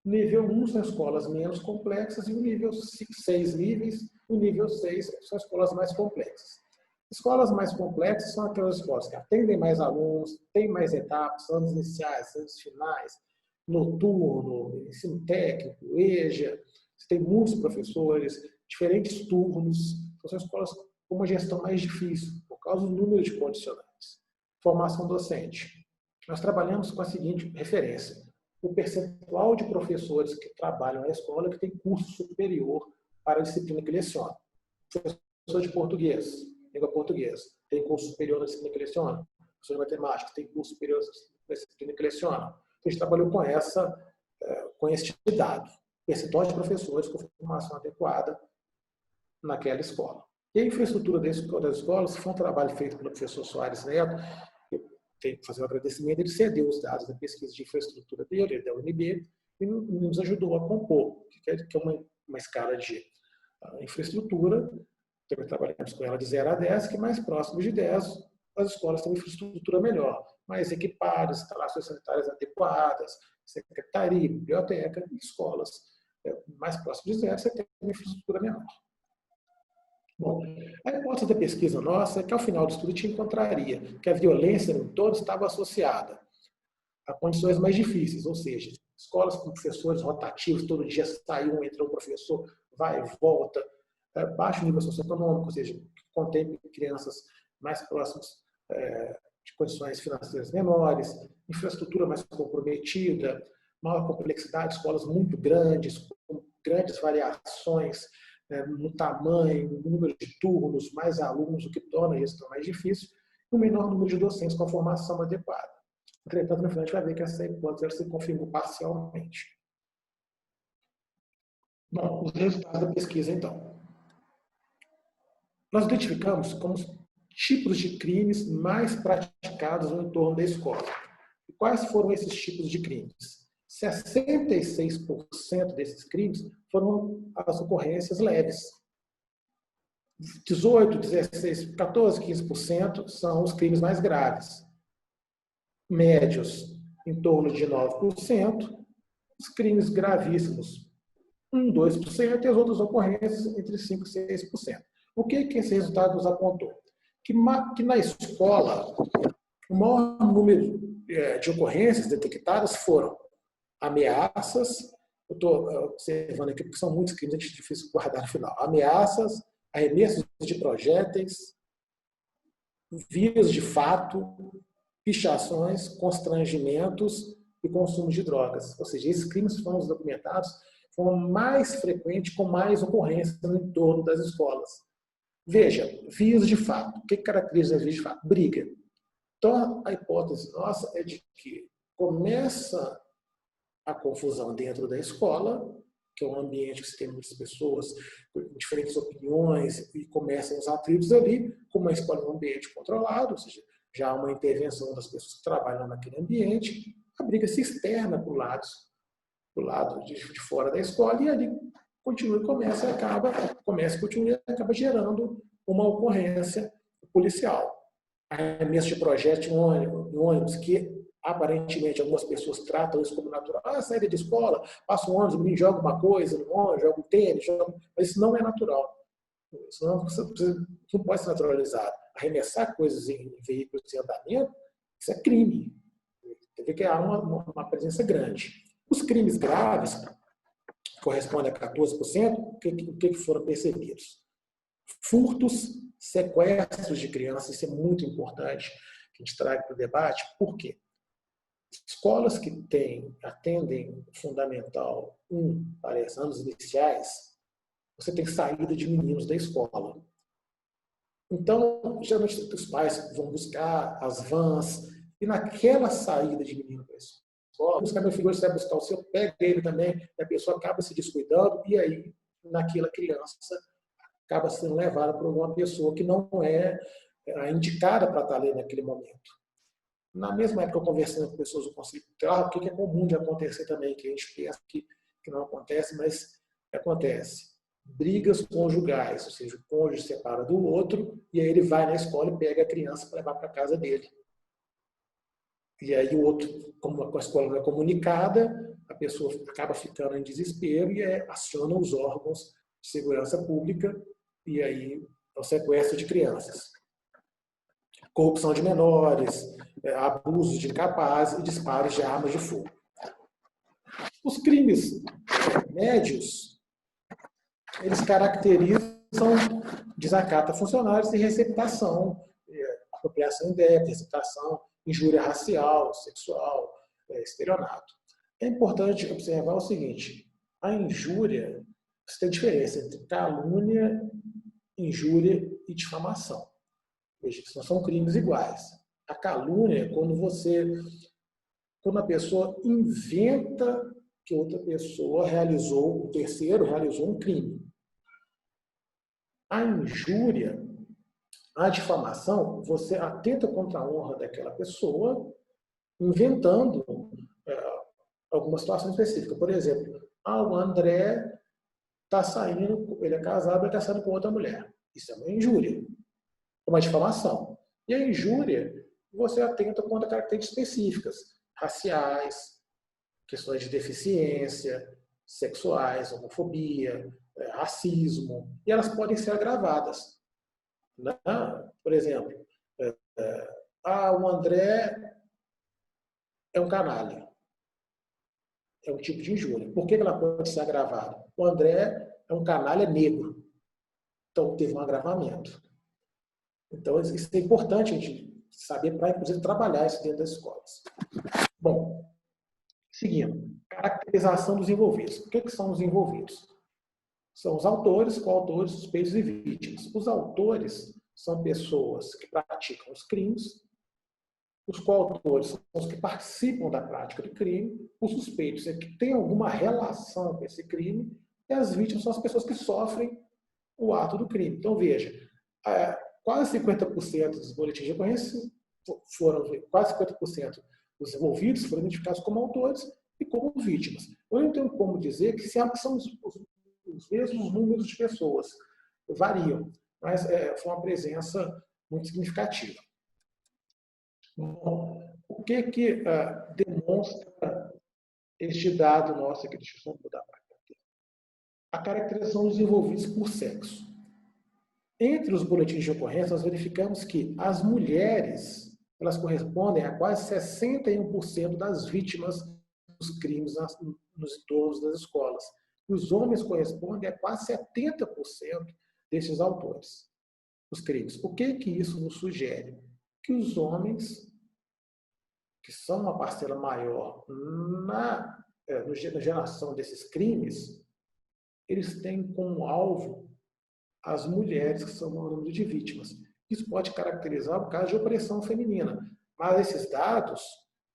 B: nível 1 são escolas menos complexas e o nível 6 níveis, o nível 6 são escolas mais complexas. Escolas mais complexas são aquelas escolas que atendem mais alunos, têm mais etapas, anos iniciais, anos finais, noturno, ensino técnico, EJA, você tem muitos professores, diferentes turnos, então são escolas com uma gestão mais difícil, por causa do número de condicionantes. Formação docente. Nós trabalhamos com a seguinte referência: o percentual de professores que trabalham na escola que tem curso superior para a disciplina que leciona. Professor de português, língua portuguesa, tem curso superior na disciplina que leciona. Professor de matemática, tem curso superior na disciplina que leciona. Então, a gente trabalhou com este dado. Percentual de professores com formação adequada naquela escola. E a infraestrutura das escolas foi um trabalho feito pelo professor Soares Neto. Eu tenho que fazer um agradecimento. Ele cedeu os dados da pesquisa de infraestrutura dele, da UNB, e nos ajudou a compor, que é uma escala de infraestrutura. Também trabalhamos com ela de 0 a 10, que mais próximo de 10, as escolas têm uma infraestrutura melhor, mais equipadas, instalações sanitárias adequadas, secretaria, biblioteca, e escolas mais próximas de 0, você tem uma infraestrutura menor. Bom, a hipótese da pesquisa nossa é que, ao final do estudo, a gente encontraria que a violência no todo estava associada a condições mais difíceis, ou seja, escolas com professores rotativos, todo dia sai entra um professor, vai e volta, baixo nível socioeconômico, ou seja, que contém crianças mais próximas de condições financeiras menores, infraestrutura mais comprometida, maior complexidade, escolas muito grandes, com grandes variações no tamanho, no número de turnos, mais alunos, o que torna isso mais difícil, e um menor número de docentes com a formação adequada. Entretanto, no final, a gente vai ver que essa hipótese se confirmou parcialmente. Bom, os resultados da pesquisa, então. Nós identificamos como os tipos de crimes mais praticados no entorno da escola. quais foram esses tipos de crimes? 66% desses crimes foram as ocorrências leves. 18, 16, 14, 15% são os crimes mais graves. Médios, em torno de 9%. Os crimes gravíssimos, 1, 2%, e as outras ocorrências entre 5% e 6%. O que esse resultado nos apontou? Que na escola, o maior número de ocorrências detectadas foram ameaças, eu estou observando aqui porque são muitos crimes, é difícil guardar no final, ameaças, arremessos de projéteis, vias de fato, pichações, constrangimentos e consumo de drogas. Ou seja, esses crimes foram documentados, foram mais frequentes, com mais ocorrências no entorno das escolas. Veja, vias de fato. O que caracteriza as vias de fato? Briga. Então, a hipótese nossa é de que começa a confusão dentro da escola, que é um ambiente que tem muitas pessoas com diferentes opiniões e começam os atritos ali, como a escola é um ambiente controlado, ou seja, já há uma intervenção das pessoas que trabalham naquele ambiente, a briga se externa para o lado de fora da escola e ali continua e começa e acaba gerando uma ocorrência policial. Arremesso de projétil em ônibus, que aparentemente algumas pessoas tratam isso como natural. Saída de escola, passa um ônibus, o menino joga uma coisa no ônibus, joga um tênis, mas isso não é natural. Isso não pode ser naturalizado. Arremessar coisas em veículos em andamento, isso é crime. Tem que há uma presença grande. Os crimes graves, que correspondem a 14%, o que foram percebidos? Furtos, sequestros de crianças, isso é muito importante que a gente traga para o debate. Por quê? Escolas que atendem Fundamental 1 para os anos iniciais, você tem saída de meninos da escola. Então, geralmente os pais vão buscar as vans, e naquela saída de menino para a escola, buscar meu filho, você vai buscar o seu, pega ele também, e a pessoa acaba se descuidando, e aí, naquela criança, acaba sendo levada por uma pessoa que não é a indicada para estar ali naquele momento. Na mesma época, eu conversando com pessoas do Conselho Tutelar, o que é comum de acontecer também, que a gente pensa que não acontece, mas acontece. Brigas conjugais, ou seja, o cônjuge separa do outro e aí ele vai na escola e pega a criança para levar para a casa dele. E aí o outro, como a escola não é comunicada, a pessoa acaba ficando em desespero e aciona os órgãos de segurança pública e aí é o sequestro de crianças. Corrupção de menores, abusos de incapazes e disparos de armas de fogo. Os crimes médios, eles caracterizam desacato a funcionários e receptação, apropriação indébita, receptação, injúria racial, sexual, estelionato. É importante observar o seguinte, a injúria, você tem diferença entre calúnia, injúria e difamação. Veja, não são crimes iguais. A calúnia é quando a pessoa inventa que outra pessoa o terceiro realizou um crime. A injúria, a difamação, você atenta contra a honra daquela pessoa, inventando alguma situação específica. Por exemplo, o André está saindo, ele é casado, ele está saindo com outra mulher. Isso é uma injúria, uma difamação. E a injúria, você atenta contra características específicas, raciais, questões de deficiência, sexuais, homofobia, racismo, e elas podem ser agravadas. Por exemplo, o André é um canalha. É um tipo de injúria. Por que ela pode ser agravada? O André é um canalha negro. Então, teve um agravamento. Então, isso é importante a gente saber para, inclusive, trabalhar isso dentro das escolas. Bom, seguindo. Caracterização dos envolvidos. O que são os envolvidos? São os autores, coautores, suspeitos e vítimas. Os autores são pessoas que praticam os crimes. Os coautores são os que participam da prática do crime. Os suspeitos é que têm alguma relação com esse crime. E as vítimas são as pessoas que sofrem o ato do crime. Então, veja, quase 50% dos boletins de ocorrência quase 50% Os envolvidos foram identificados como autores e como vítimas. Eu não tenho como dizer que são os mesmos números de pessoas, variam, mas foi uma presença muito significativa. Bom, o que demonstra este dado nosso aqui? Deixa eu só mudar para cá. A caracterização dos envolvidos por sexo. Entre os boletins de ocorrência, nós verificamos que as mulheres, elas correspondem a quase 61% das vítimas dos crimes nos entornos das escolas. E os homens correspondem a quase 70% desses autores dos crimes. O que isso nos sugere? Que os homens, que são uma parcela maior na geração desses crimes, eles têm como alvo as mulheres, que são o número de vítimas. Isso pode caracterizar o caso de opressão feminina. Mas esses dados,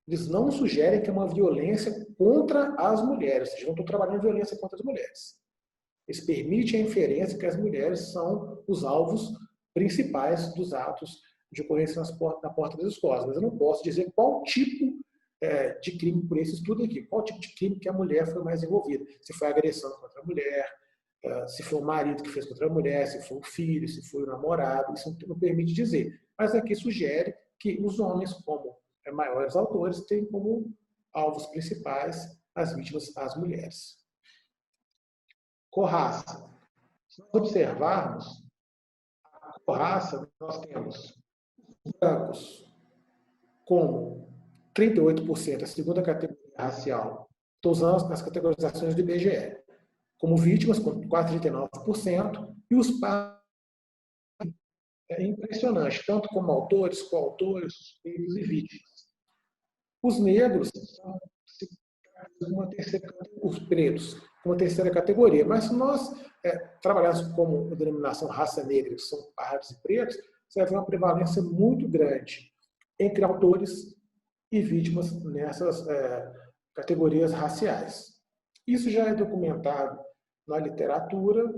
B: eles não sugerem que é uma violência contra as mulheres. Ou seja, não estou trabalhando violência contra as mulheres. Eles permitem a inferência que as mulheres são os alvos principais dos atos de ocorrência na porta das escolas. Mas eu não posso dizer qual tipo de crime por esse estudo aqui. Qual tipo de crime que a mulher foi mais envolvida. Se foi agressão contra a mulher, se foi o marido que fez contra a mulher, se foi o filho, se foi o namorado. Isso não permite dizer. Mas aqui sugere que os homens, como maiores autores, têm como alvos principais as vítimas, as mulheres. Corraça. Se nós observarmos, a corraça, nós temos brancos como 38%, a segunda categoria racial. Estou usando as categorizações do IBGE. Como vítimas, com quase 39%, e os pais é impressionante, tanto como autores, coautores, suspeitos e vítimas. Os negros são os pretos, uma terceira categoria. Mas se nós trabalharmos como denominação raça negra, que são pardos e pretos, você vai ver uma prevalência muito grande entre autores e vítimas nessas categorias raciais. Isso já é documentado na literatura,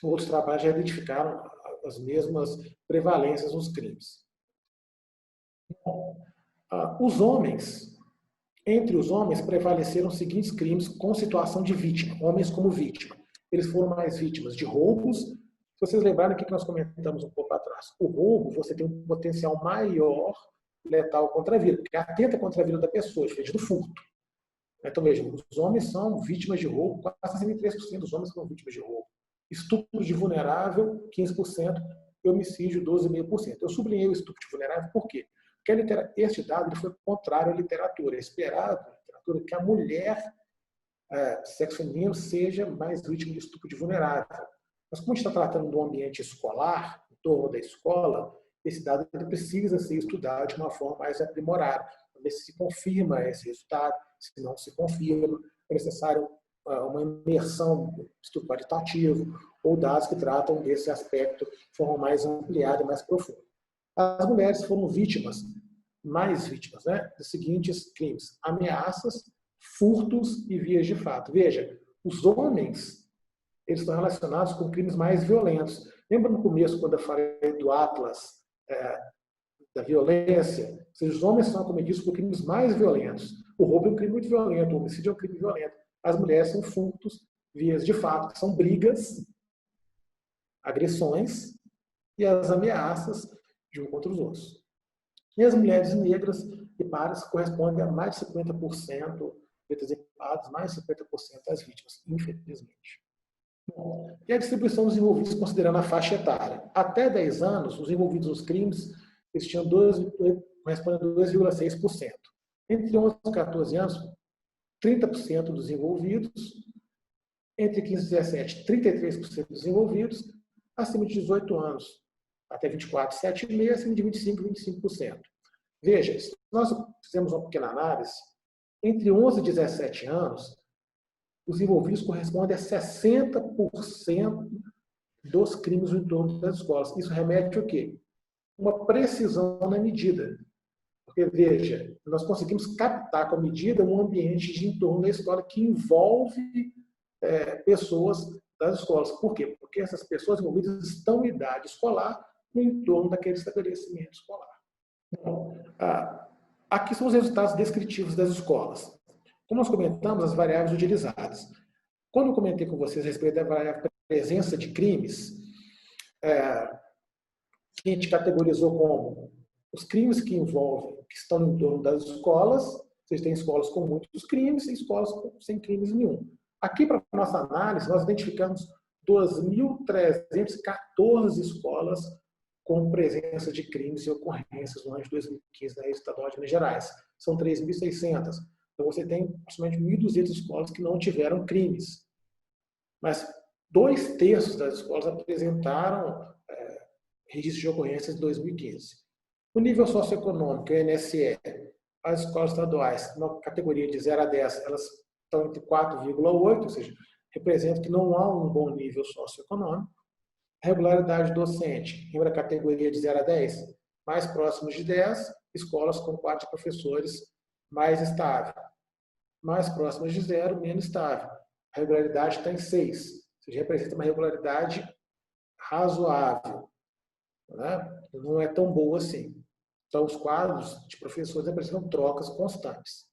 B: outros trabalhos já identificaram as mesmas prevalências nos crimes. Entre os homens prevaleceram os seguintes crimes com situação de vítima, homens como vítima. Eles foram mais vítimas de roubos. Se vocês lembrarem o que nós comentamos um pouco atrás, o roubo, você tem um potencial maior letal contra a vida, porque atenta contra a vida da pessoa, diferente do furto. Então, vejam, os homens são vítimas de roubo, quase 63% dos homens são vítimas de roubo. Estupro de vulnerável, 15%, e homicídio, 12,5%. Eu sublinhei o estupro de vulnerável por quê? Porque este dado foi contrário à literatura. É esperado na literatura que a mulher, sexo feminino, seja mais vítima de estupro de vulnerável. Mas como a gente está tratando do ambiente escolar, em torno da escola, esse dado precisa ser estudado de uma forma mais aprimorada, para ver se confirma esse resultado, se não se confirma, é necessário uma imersão estudo qualitativo ou dados que tratam desse aspecto de forma mais ampliada e mais profunda. As mulheres foram mais vítimas, dos seguintes crimes: ameaças, furtos e vias de fato. Veja, os homens, eles estão relacionados com crimes mais violentos. Lembra no começo, quando eu falei do Atlas da violência? Os homens são acometidos por crimes mais violentos. O roubo é um crime muito violento, o homicídio é um crime violento. As mulheres são furtos, vias de fato, que são brigas, agressões e as ameaças de um contra os outros. E as mulheres negras e pardas correspondem a mais de 50% pretas e pardas, mais de 50% das vítimas, infelizmente. Bom, e a distribuição dos envolvidos considerando a faixa etária. Até 10 anos, os envolvidos nos crimes eles tinham correspondendo a 2,6%. Entre 11 e 14 anos, 30% dos envolvidos. Entre 15 e 17, 33% dos envolvidos. Acima de 18 anos, até 24, 7,5%, acima de 25, 25%. Veja, se nós fizermos uma pequena análise, entre 11 e 17 anos, os envolvidos correspondem a 60% dos crimes no entorno das escolas. Isso remete ao quê? Uma precisão na medida. Porque, veja, nós conseguimos captar com a medida um ambiente de entorno da escola que envolve pessoas das escolas. Por quê? Porque essas pessoas envolvidas estão em idade escolar no entorno daquele estabelecimento escolar. Então, Aqui são os resultados descritivos das escolas. Como nós comentamos, as variáveis utilizadas. Quando eu comentei com vocês a respeito da variável presença de crimes, que a gente categorizou como os crimes que envolvem, que estão em torno das escolas. Vocês têm escolas com muitos crimes e escolas sem crimes nenhum. Aqui, para a nossa análise, nós identificamos 2.314 escolas com presença de crimes e ocorrências no ano de 2015 na rede estadual de Minas Gerais. São 3.600. Então, você tem aproximadamente 1.200 escolas que não tiveram crimes. Mas 2/3 das escolas apresentaram registro de ocorrências em 2015. O nível socioeconômico, o INSE, as escolas estaduais, na categoria de 0 a 10, elas estão entre 4,8, ou seja, representa que não há um bom nível socioeconômico. Regularidade docente, lembra a categoria de 0 a 10? Mais próximos de 10, escolas com 4 professores, mais estável. Mais próximas de 0, menos estável. A regularidade está em 6, ou seja, representa uma regularidade razoável. Né? Não é tão boa assim. Então, os quadros de professores apresentam trocas constantes.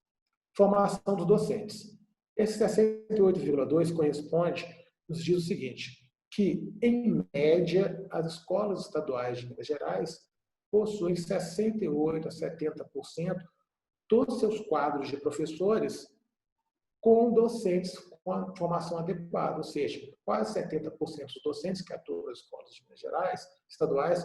B: Formação dos docentes. Esse 68,2 corresponde, nos diz o seguinte, que, em média, as escolas estaduais de Minas Gerais possuem 68% a 70% dos seus quadros de professores com docentes com a formação adequada, ou seja, quase 70% dos docentes que atuam nas escolas de Minas Gerais, estaduais,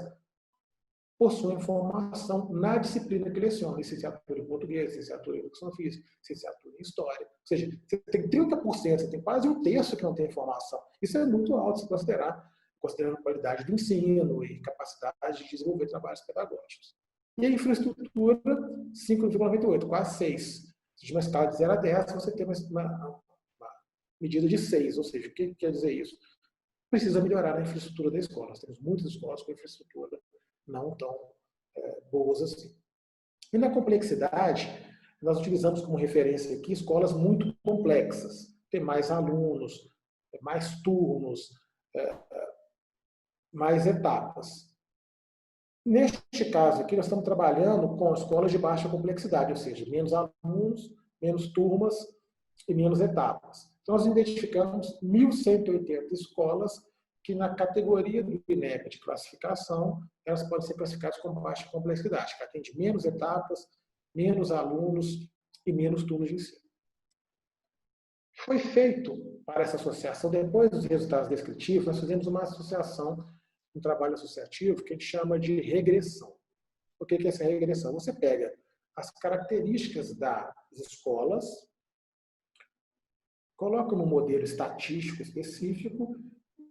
B: possuem formação na disciplina que lecionam, licenciatura em português, licenciatura em educação física, licenciatura em história. Ou seja, você tem 30%, você tem quase 1/3 que não tem formação. Isso é muito alto se considerar, considerando a qualidade do ensino e capacidade de desenvolver trabalhos pedagógicos. E a infraestrutura, 5,98, quase 6. De uma escala de 0 a 10, você tem uma medida de 6, ou seja, o que quer dizer isso? Precisa melhorar a infraestrutura da escola. Nós temos muitas escolas com infraestrutura não tão boas assim. E na complexidade, nós utilizamos como referência aqui escolas muito complexas. Tem mais alunos, mais turnos, mais etapas. Neste caso aqui, nós estamos trabalhando com escolas de baixa complexidade, ou seja, menos alunos, menos turmas e menos etapas. Então, nós identificamos 1.180 escolas que, na categoria do INEP de classificação, elas podem ser classificadas com baixa complexidade, que atende menos etapas, menos alunos e menos turnos de ensino. Foi feito para essa associação, depois dos resultados descritivos, nós fizemos uma associação, um trabalho associativo que a gente chama de regressão. O que é essa regressão? Você pega as características das escolas, coloca num modelo estatístico específico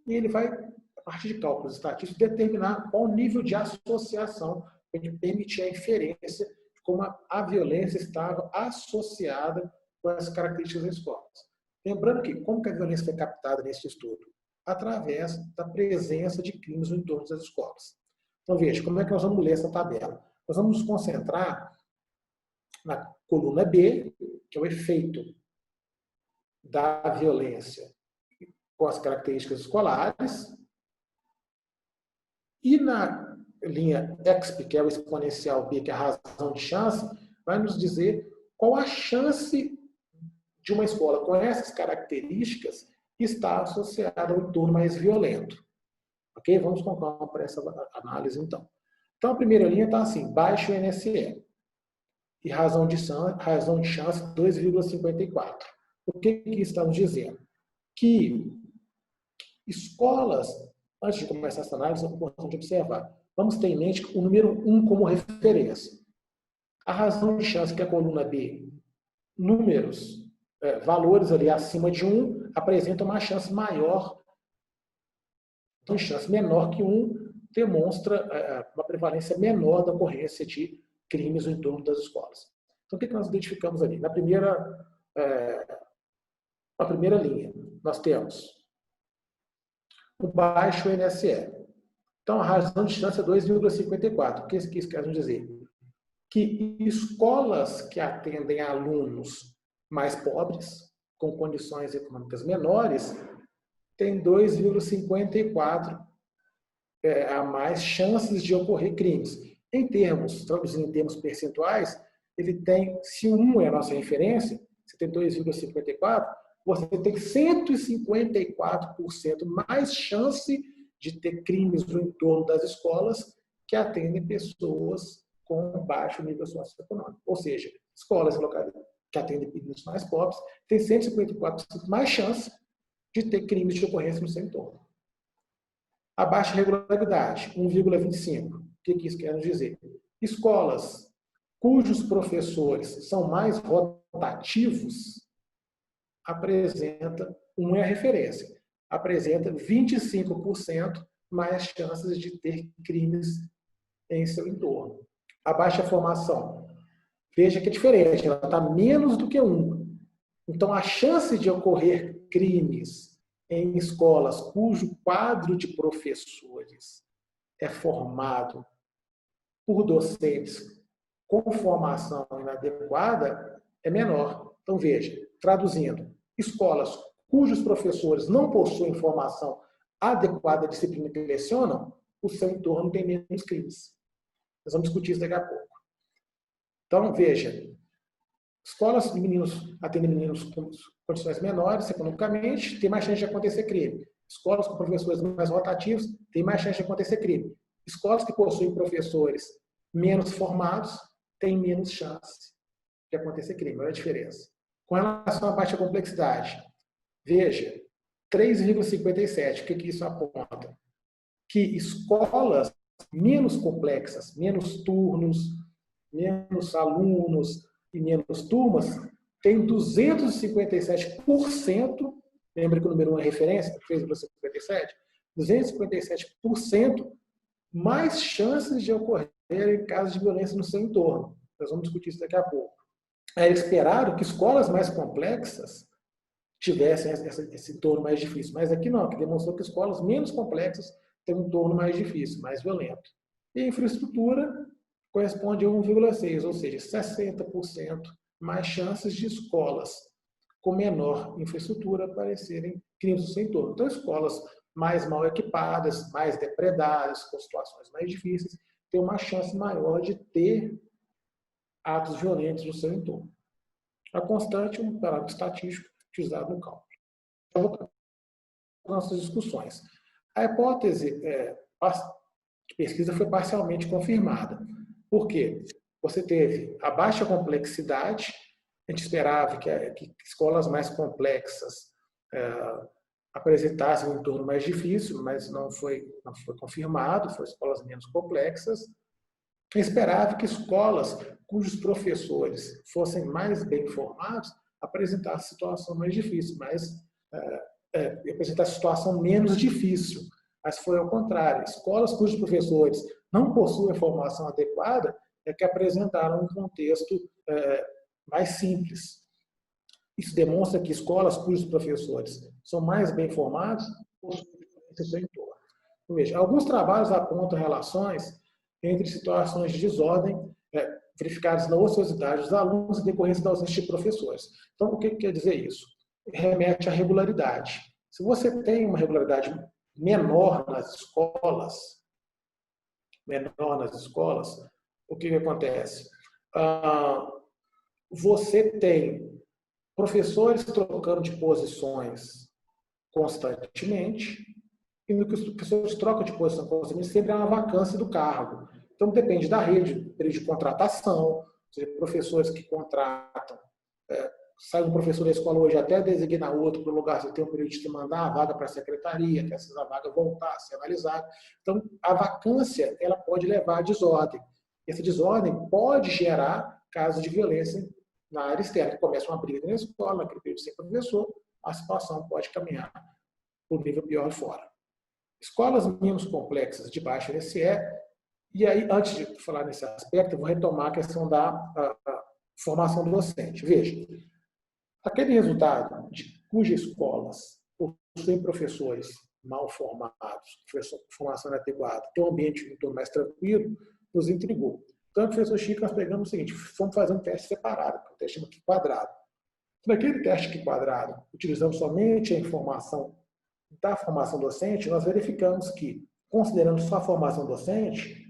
B: e ele vai, a partir de cálculos estatísticos, determinar qual nível de associação para permitir a inferência de como a violência estava associada com as características das escolas. Lembrando que, como que a violência foi captada nesse estudo? Através da presença de crimes no entorno das escolas. Então, veja, como é que nós vamos ler essa tabela? Nós vamos nos concentrar na coluna B, que é o efeito da violência com as características escolares, e na linha exp, que é o exponencial B, que é a razão de chance, vai nos dizer qual a chance de uma escola com essas características estar associada ao entorno mais violento. Ok? Vamos com calma para essa análise, então. Então, a primeira linha está assim, baixo INSE. E razão de chance, 2,54. O que está nos dizendo? Que escolas, antes de começar essa análise, é importante observar. Vamos ter em mente o número 1 como referência. A razão de chance, que é a coluna B, números, valores ali acima de 1, apresentam uma chance maior. Então, chance menor que 1 demonstra uma prevalência menor da ocorrência de crimes no entorno das escolas. Então, o que nós identificamos ali? Na primeira linha, nós temos o baixo INSE. Então, a razão de chance é 2,54. O que isso quer dizer? Que escolas que atendem a alunos mais pobres, com condições econômicas menores, têm 2,54 a mais chances de ocorrer crimes. Em termos, traduzindo em termos percentuais, ele tem, se o 1 é a nossa referência, você tem 2,54, você tem 154% mais chance de ter crimes no entorno das escolas que atendem pessoas com baixo nível socioeconômico. Ou seja, escolas que atendem meninos mais pobres têm 154% mais chance de ter crimes de ocorrência no seu entorno. A baixa regularidade, 1,25. O que isso quer dizer? Escolas cujos professores são mais rotativos apresenta, 1 é a referência, apresenta 25% mais chances de ter crimes em seu entorno. A baixa formação, veja que é diferente, ela está menos do que 1. Então, a chance de ocorrer crimes em escolas cujo quadro de professores é formado por docentes com formação inadequada é menor. Então, veja, traduzindo, escolas cujos professores não possuem formação adequada à disciplina que lecionam, o seu entorno tem menos crimes. Nós vamos discutir isso daqui a pouco. Então, veja, escolas de meninos atendem meninos com condições menores economicamente, tem mais chance de acontecer crime. Escolas com professores mais rotativos, tem mais chance de acontecer crime. Escolas que possuem professores menos formados, têm menos chance de acontecer crime. Olha a diferença. Com relação à baixa complexidade, veja, 3,57. O que isso aponta? Que escolas menos complexas, menos turnos, menos alunos e menos turmas, têm 257%, lembra que o número 1 é referência, 3,57%, 257% mais chances de ocorrer em casos de violência no seu entorno. Nós vamos discutir isso daqui a pouco. Era esperado que escolas mais complexas tivessem esse entorno mais difícil, mas aqui não, aqui demonstrou que escolas menos complexas têm um entorno mais difícil, mais violento. E a infraestrutura corresponde a 1,6, ou seja, 60% mais chances de escolas com menor infraestrutura aparecerem crimes no seu entorno. Então, escolas mais mal equipadas, mais depredadas, com situações mais difíceis, têm uma chance maior de ter atos violentos no seu entorno. A constante é um parâmetro estatístico utilizado no cálculo. Então, vou para nossas discussões. A hipótese de pesquisa foi parcialmente confirmada. Por quê? Você teve a baixa complexidade, a gente esperava que escolas mais complexas apresentassem um entorno mais difícil, mas não foi confirmado, foram escolas menos complexas. Eu esperava que escolas cujos professores fossem mais bem formados apresentassem situação mais difícil, apresentassem situação menos difícil. Mas foi ao contrário. Escolas cujos professores não possuem formação adequada é que apresentaram um contexto mais simples. Isso demonstra que escolas cujos professores são mais bem formados possuem diferença do entorno. Então, veja, alguns trabalhos apontam relações entre situações de desordem verificadas na ociosidade dos alunos em decorrência da ausência de professores. Então, o que quer dizer isso? Remete à regularidade. Se você tem uma regularidade menor nas escolas, o que acontece? Você tem professores trocando de posições constantemente, e no que os professores trocam de posição constantemente, sempre há uma vacância do cargo. Então, depende da rede, período de contratação, ou seja, professores que contratam, sai um professor da escola hoje até designar outro para o lugar, você tem um período de se mandar a vaga para a secretaria, até essa vaga voltar a ser analisada. Então, a vacância ela pode levar à desordem. Essa desordem pode gerar casos de violência na área externa. Começa uma briga na escola, naquele período sem professor, a situação pode caminhar para o nível pior fora. Escolas menos complexas de baixo NSE, e aí, antes de falar nesse aspecto, eu vou retomar a questão da formação docente. Veja, aquele resultado de cujas escolas possuem professores mal formados, formação inadequada, tem um ambiente muito mais tranquilo, nos intrigou. Então, professor Chico, nós pegamos o seguinte, fomos fazer um teste separado, um teste aqui quadrado. Naquele teste aqui quadrado, utilizando somente a informação da formação docente, nós verificamos que, considerando só a formação docente,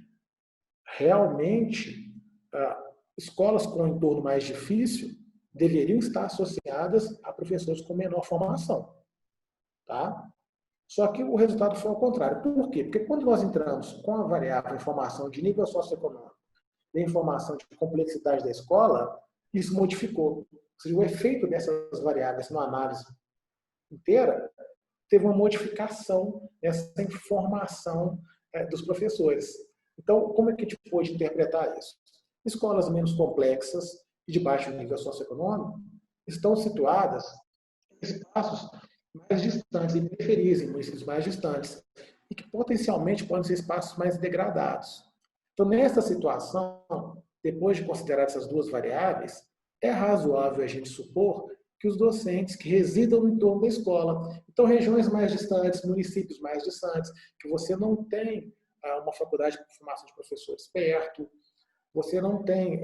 B: realmente escolas com um entorno mais difícil deveriam estar associadas a professores com menor formação. Tá? Só que o resultado foi ao contrário. Por quê? Porque quando nós entramos com a variável informação de nível socioeconômico e informação de complexidade da escola, isso modificou. Ou seja, o efeito dessas variáveis na análise inteira teve uma modificação nessa informação dos professores. Então, como é que a gente pode interpretar isso? Escolas menos complexas e de baixo nível socioeconômico estão situadas em espaços mais distantes, em periferias, em municípios mais distantes, e que potencialmente podem ser espaços mais degradados. Então, nessa situação, depois de considerar essas duas variáveis, é razoável a gente supor que os docentes que residam no entorno da escola, então regiões mais distantes, municípios mais distantes, que você não tem uma faculdade de formação de professores perto, você não tem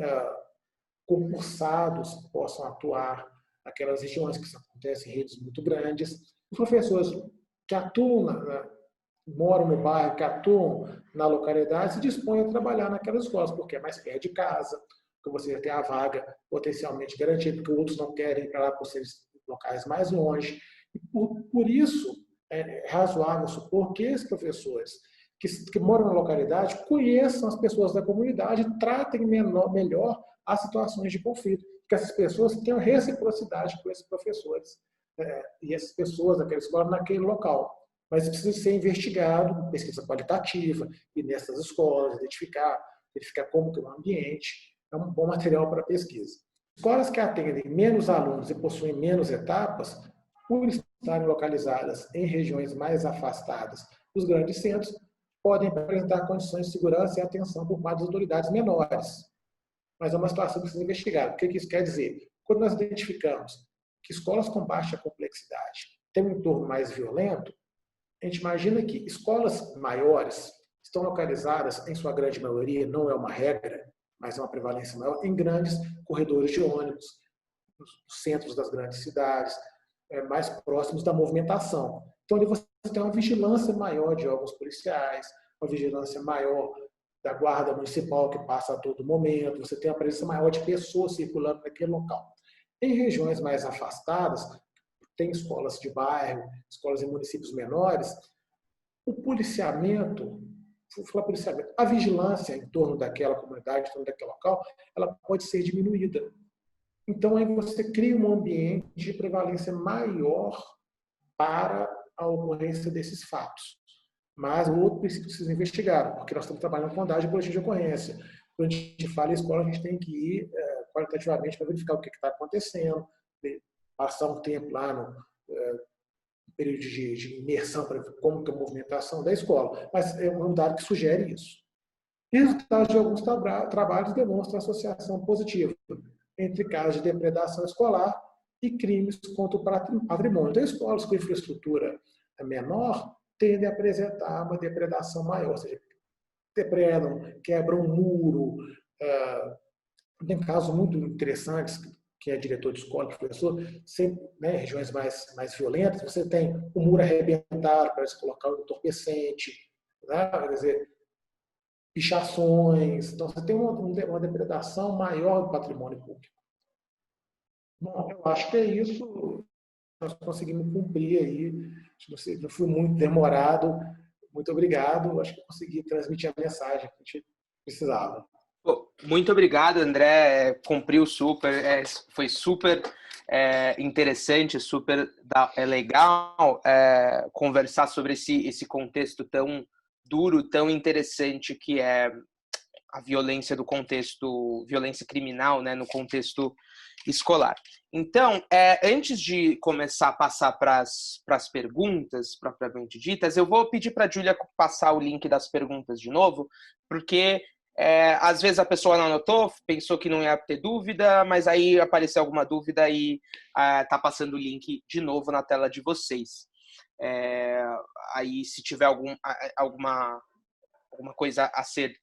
B: concursados que possam atuar naquelas regiões que isso acontece em redes muito grandes. Os professores que atuam, moram no bairro, que atuam na localidade, se dispõem a trabalhar naquelas escolas, porque é mais perto de casa, porque você já tem a vaga potencialmente garantida, porque outros não querem ir para lá por serem locais mais longe. E por isso, é razoável supor que esses professores que moram na localidade conheçam as pessoas da comunidade e tratem melhor as situações de conflito, que essas pessoas tenham reciprocidade com esses professores e essas pessoas daquela escola naquele local. Mas precisa ser investigado, pesquisa qualitativa, e nessas escolas, verificar como que é o ambiente, é um bom material para pesquisa. Escolas que atendem menos alunos e possuem menos etapas, por estarem localizadas em regiões mais afastadas dos grandes centros, podem apresentar condições de segurança e atenção por parte das autoridades menores. Mas é uma situação que precisa ser investigada. O que isso quer dizer? Quando nós identificamos que escolas com baixa complexidade têm um entorno mais violento, a gente imagina que escolas maiores estão localizadas, em sua grande maioria, não é uma regra, mas é uma prevalência maior, em grandes corredores de ônibus, nos centros das grandes cidades, mais próximos da movimentação. Então, ali você tem uma vigilância maior de órgãos policiais, uma vigilância maior da guarda municipal que passa a todo momento, você tem a presença maior de pessoas circulando naquele local. Em regiões mais afastadas, tem escolas de bairro, escolas em municípios menores, o policiamento, a vigilância em torno daquela comunidade, em torno daquele local, ela pode ser diminuída. Então, aí você cria um ambiente de prevalência maior para a ocorrência desses fatos. Mas o outro princípio precisa ser investigado, porque nós estamos trabalhando com dados de boletim de ocorrência. Quando a gente fala em escola, a gente tem que ir qualitativamente para verificar o que está acontecendo, passar um tempo lá no período de imersão para ver como que é a movimentação da escola. Mas é um dado que sugere isso. E resultados de alguns trabalhos demonstram associação positiva entre casos de depredação escolar e crimes contra o patrimônio. Então, escolas com infraestrutura menor tendem a apresentar uma depredação maior, ou seja, depredam, quebram um muro. Tem casos muito interessantes, que é diretor de escola, professor, sempre, regiões mais violentas, você tem o muro arrebentado para se colocar um entorpecente, quer dizer, pichações. Então, você tem uma depredação maior do patrimônio público. Bom, eu acho que é isso. Nós conseguimos cumprir aí. Não fui muito demorado. Muito obrigado. Acho que consegui transmitir a mensagem que a gente precisava.
A: Muito obrigado, André. Cumpriu super. Foi super interessante, super legal conversar sobre esse contexto tão duro, tão interessante que é a violência do contexto, violência criminal, no contexto escolar. Então, antes de começar a passar para as perguntas propriamente ditas, eu vou pedir para a Júlia passar o link das perguntas de novo, porque às vezes a pessoa não anotou, pensou que não ia ter dúvida, mas aí apareceu alguma dúvida e está passando o link de novo na tela de vocês. Aí, se tiver alguma coisa a ser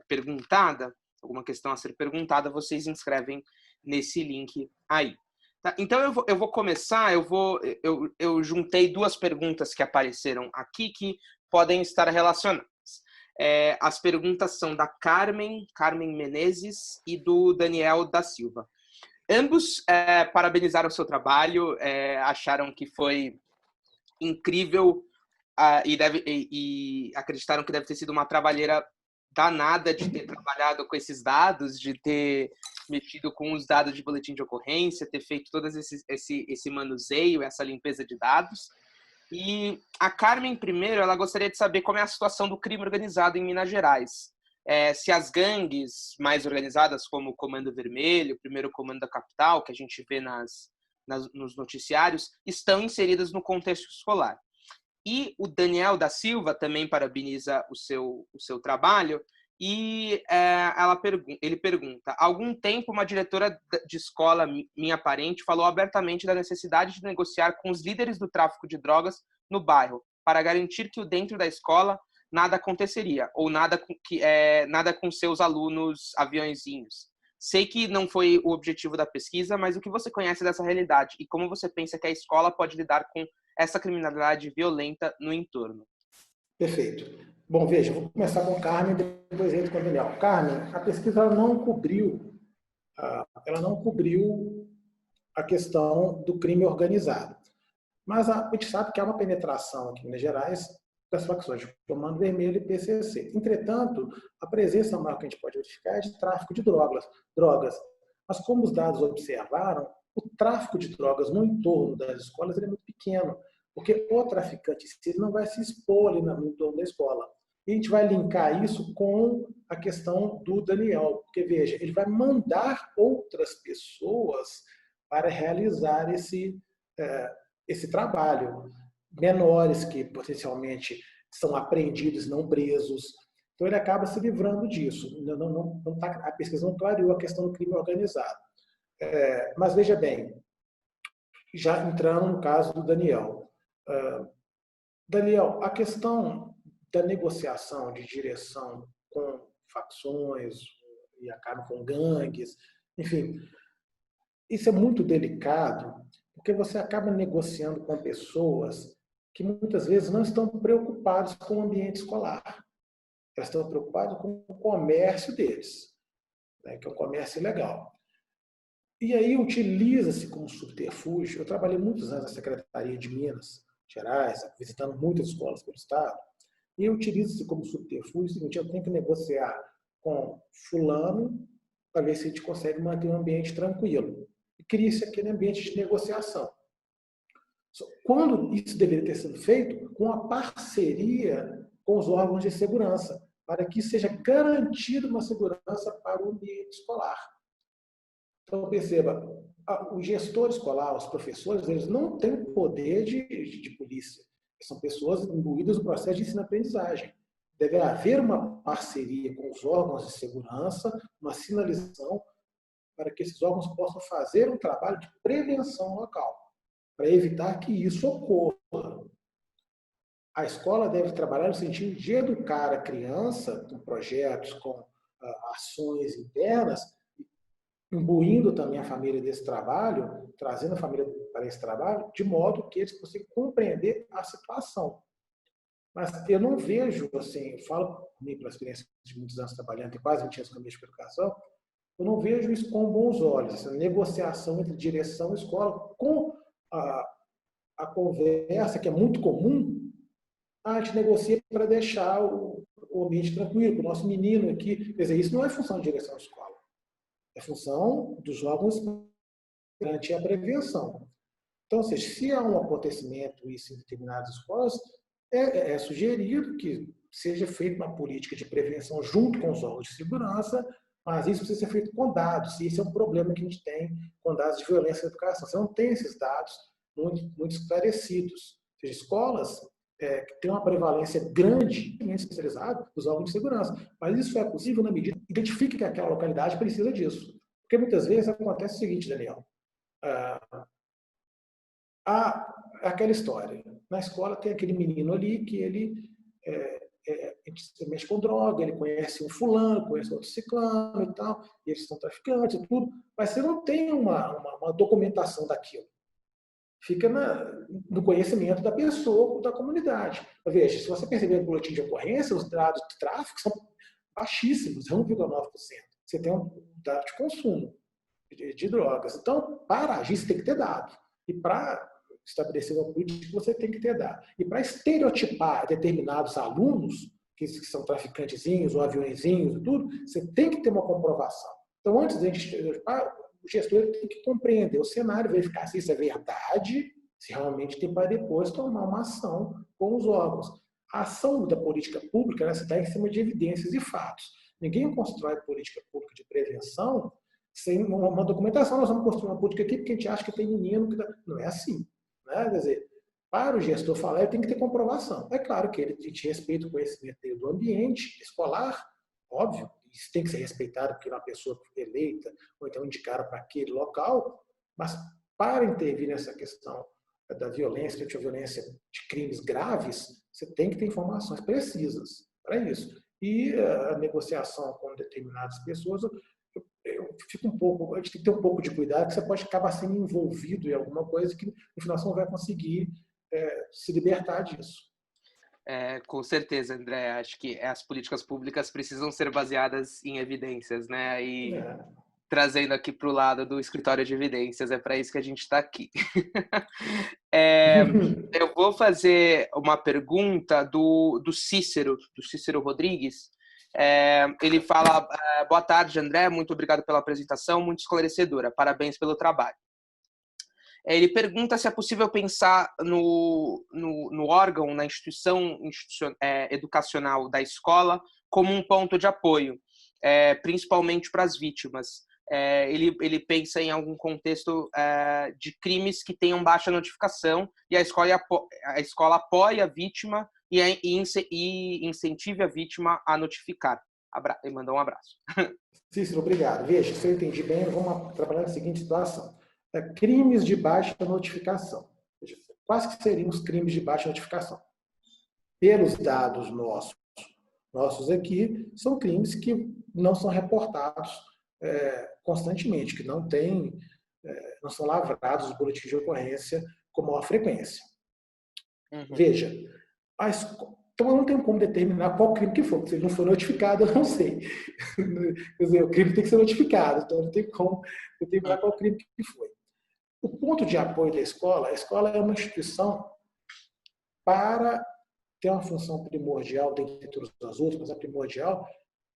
A: perguntada, alguma questão a ser perguntada, vocês inscrevem nesse link aí. Tá? Então, eu vou começar, eu juntei duas perguntas que apareceram aqui que podem estar relacionadas. As perguntas são da Carmen Menezes e do Daniel da Silva. Ambos parabenizaram o seu trabalho, acharam que foi incrível e acreditaram que deve ter sido uma trabalheira danada de ter trabalhado com esses dados, de ter mexido com os dados de boletim de ocorrência, ter feito todo esse manuseio, essa limpeza de dados. E a Carmen, primeiro, ela gostaria de saber como é a situação do crime organizado em Minas Gerais. Se as gangues mais organizadas, como o Comando Vermelho, o Primeiro Comando da Capital, que a gente vê nos noticiários, estão inseridas no contexto escolar. E o Daniel da Silva também parabeniza o seu trabalho e ele pergunta: há algum tempo uma diretora de escola, minha parente, falou abertamente da necessidade de negociar com os líderes do tráfico de drogas no bairro para garantir que dentro da escola nada aconteceria ou nada com seus alunos aviãozinhos. Sei que não foi o objetivo da pesquisa, mas o que você conhece dessa realidade e como você pensa que a escola pode lidar com essa criminalidade violenta no entorno?
B: Perfeito. Bom, veja, vou começar com Carmen, depois entro com o Daniel. Carmen, a pesquisa ela não cobriu a questão do crime organizado. Mas a gente sabe que há uma penetração aqui em Minas Gerais das facções de Comando Vermelho e PCC. Entretanto, a presença maior que a gente pode verificar é de tráfico de drogas. Mas como os dados observaram, o tráfico de drogas no entorno das escolas é muito pequeno, porque o traficante não vai se expor ali no entorno da escola. E a gente vai linkar isso com a questão do Daniel, porque, veja, ele vai mandar outras pessoas para realizar esse trabalho. Menores que potencialmente são apreendidos, não presos. Então, ele acaba se livrando disso. A pesquisa não clareou a questão do crime organizado. Mas, veja bem, já entrando no caso do Daniel. Daniel, a questão da negociação de direção com facções e acaba com gangues, enfim, isso é muito delicado, porque você acaba negociando com pessoas que muitas vezes não estão preocupadas com o ambiente escolar. Elas estão preocupadas com o comércio deles, né, que é um comércio ilegal. E aí utiliza-se como subterfúgio. Eu trabalhei muitos anos na Secretaria de Minas Gerais, visitando muitas escolas pelo Estado, e utiliza-se como subterfúgio o seguinte: eu tenho que negociar com fulano para ver se a gente consegue manter um ambiente tranquilo. E cria-se aquele ambiente de negociação. Quando isso deveria ter sido feito com a parceria com os órgãos de segurança, para que seja garantida uma segurança para o ambiente escolar. Então, perceba, o gestor escolar, os professores, eles não têm poder de polícia. São pessoas imbuídas no processo de ensino-aprendizagem. Deve haver uma parceria com os órgãos de segurança, uma sinalização para que esses órgãos possam fazer um trabalho de prevenção local, para evitar que isso ocorra. A escola deve trabalhar no sentido de educar a criança com projetos, com ações internas, imbuindo também a família desse trabalho, trazendo a família para esse trabalho, de modo que eles consigam compreender a situação. Mas eu não vejo, assim, eu falo pela experiência de muitos anos trabalhando, tem quase 20 anos com a minha educação, eu não vejo isso com bons olhos, essa negociação entre direção e escola, com a conversa, que é muito comum, a gente negocia para deixar o ambiente tranquilo, para o nosso menino aqui. Quer dizer, isso não é função de direção de escola, é função dos órgãos garantir a prevenção. Então, ou seja, se há um acontecimento isso em determinadas escolas, é sugerido que seja feita uma política de prevenção junto com os órgãos de segurança, mas isso precisa ser feito com dados, e esse é um problema que a gente tem com dados de violência na educação. Você não tem esses dados muito esclarecidos. Ou seja, escolas que têm uma prevalência grande, especializada, dos órgãos de segurança. Mas isso é possível na medida que identifique que aquela localidade precisa disso. Porque muitas vezes acontece o seguinte, Daniel, aquela história. Na escola tem aquele menino ali que ele mexe com droga, ele conhece um fulano, conhece outro ciclano e tal, e eles são traficantes e tudo, mas você não tem uma documentação daquilo. fica no conhecimento da pessoa ou da comunidade. Veja, se você perceber no boletim de ocorrência, os dados de tráfego são baixíssimos, 1,9%. Você tem um dado de consumo de drogas. Então, para agir, você tem que ter dado. E para estabelecer uma política, você tem que ter dado. E para estereotipar determinados alunos, que são traficantezinhos ou aviõezinhos e tudo, você tem que ter uma comprovação. Então, antes de a gente estereotipar, o gestor tem que compreender o cenário, verificar se isso é verdade, se realmente tem para depois tomar uma ação com os órgãos. A ação da política pública se dá em cima de evidências e fatos. Ninguém constrói política pública de prevenção sem uma documentação. Nós vamos construir uma política aqui porque a gente acha que tem menino que não é assim. Né? Quer dizer, para o gestor falar, ele tem que ter comprovação. É claro que ele te respeita o conhecimento dele do ambiente escolar, óbvio, isso tem que ser respeitado porque é uma pessoa eleita ou então indicada para aquele local, mas para intervir nessa questão da violência, de violência de crimes graves, você tem que ter informações precisas para isso. E a negociação com determinadas pessoas, eu fico um pouco, a gente tem que ter um pouco de cuidado, que você pode acabar sendo envolvido em alguma coisa que, no final, você não vai conseguir se libertar disso.
A: Com certeza, André. Acho que as políticas públicas precisam ser baseadas em evidências, né? E trazendo aqui para o lado do escritório de evidências, é para isso que a gente está aqui. Eu vou fazer uma pergunta do Cícero Rodrigues. Ele fala: boa tarde, André, muito obrigado pela apresentação, muito esclarecedora, parabéns pelo trabalho. Ele pergunta se é possível pensar no órgão, na instituição educacional da escola como um ponto de apoio, principalmente para as vítimas. Ele pensa em algum contexto de crimes que tenham baixa notificação e a escola apoia a vítima e incentive a vítima a notificar. Ele mandou um abraço.
B: Cícero, obrigado. Veja, se eu entendi bem, vamos trabalhar na seguinte situação. Crimes de baixa notificação. Quais que seriam os crimes de baixa notificação? Pelos dados nossos aqui, são crimes que não são reportados constantemente, que não são lavrados os boletins de ocorrência com maior frequência. Uhum. Veja, então eu não tenho como determinar qual crime que for, porque se ele não for notificado, eu não sei. Quer dizer, o crime tem que ser notificado, então não tem como determinar qual crime que foi. O ponto de apoio da escola, a escola é uma instituição para ter uma função primordial, dentre as outras, mas a primordial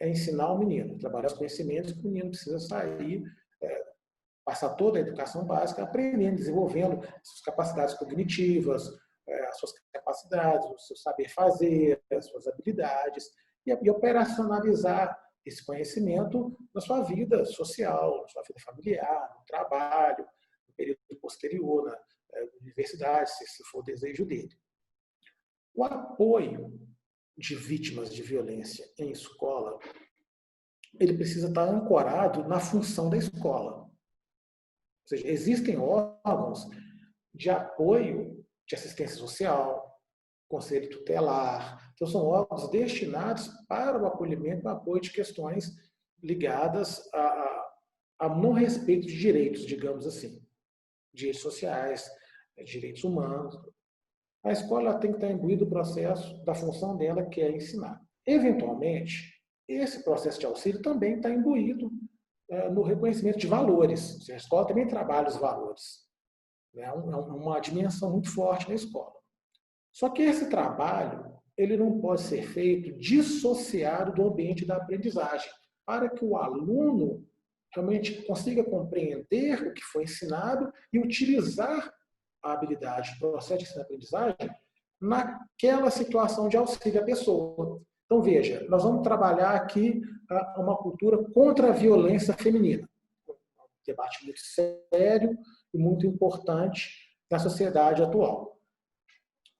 B: é ensinar o menino, trabalhar os conhecimentos que o menino precisa sair, passar toda a educação básica, aprendendo, desenvolvendo suas capacidades cognitivas, as suas capacidades, o seu saber fazer, as suas habilidades, e operacionalizar esse conhecimento na sua vida social, na sua vida familiar, no trabalho, período posterior, na universidade, se for o desejo dele. O apoio de vítimas de violência em escola, ele precisa estar ancorado na função da escola. Ou seja, existem órgãos de apoio de assistência social, conselho tutelar, então são órgãos destinados para o acolhimento e o apoio de questões ligadas a não respeito de direitos, digamos assim. Direitos sociais, direitos humanos. A escola tem que estar imbuída do processo, da função dela, que é ensinar. Eventualmente, esse processo de auxílio também está imbuído no reconhecimento de valores. A escola também trabalha os valores. É uma dimensão muito forte na escola. Só que esse trabalho ele não pode ser feito dissociado do ambiente da aprendizagem, para que o aluno realmente consiga compreender o que foi ensinado e utilizar a habilidade, o processo de ensino-aprendizagem naquela situação de auxílio à pessoa. Então, veja, nós vamos trabalhar aqui uma cultura contra a violência feminina. Um debate muito sério e muito importante na sociedade atual.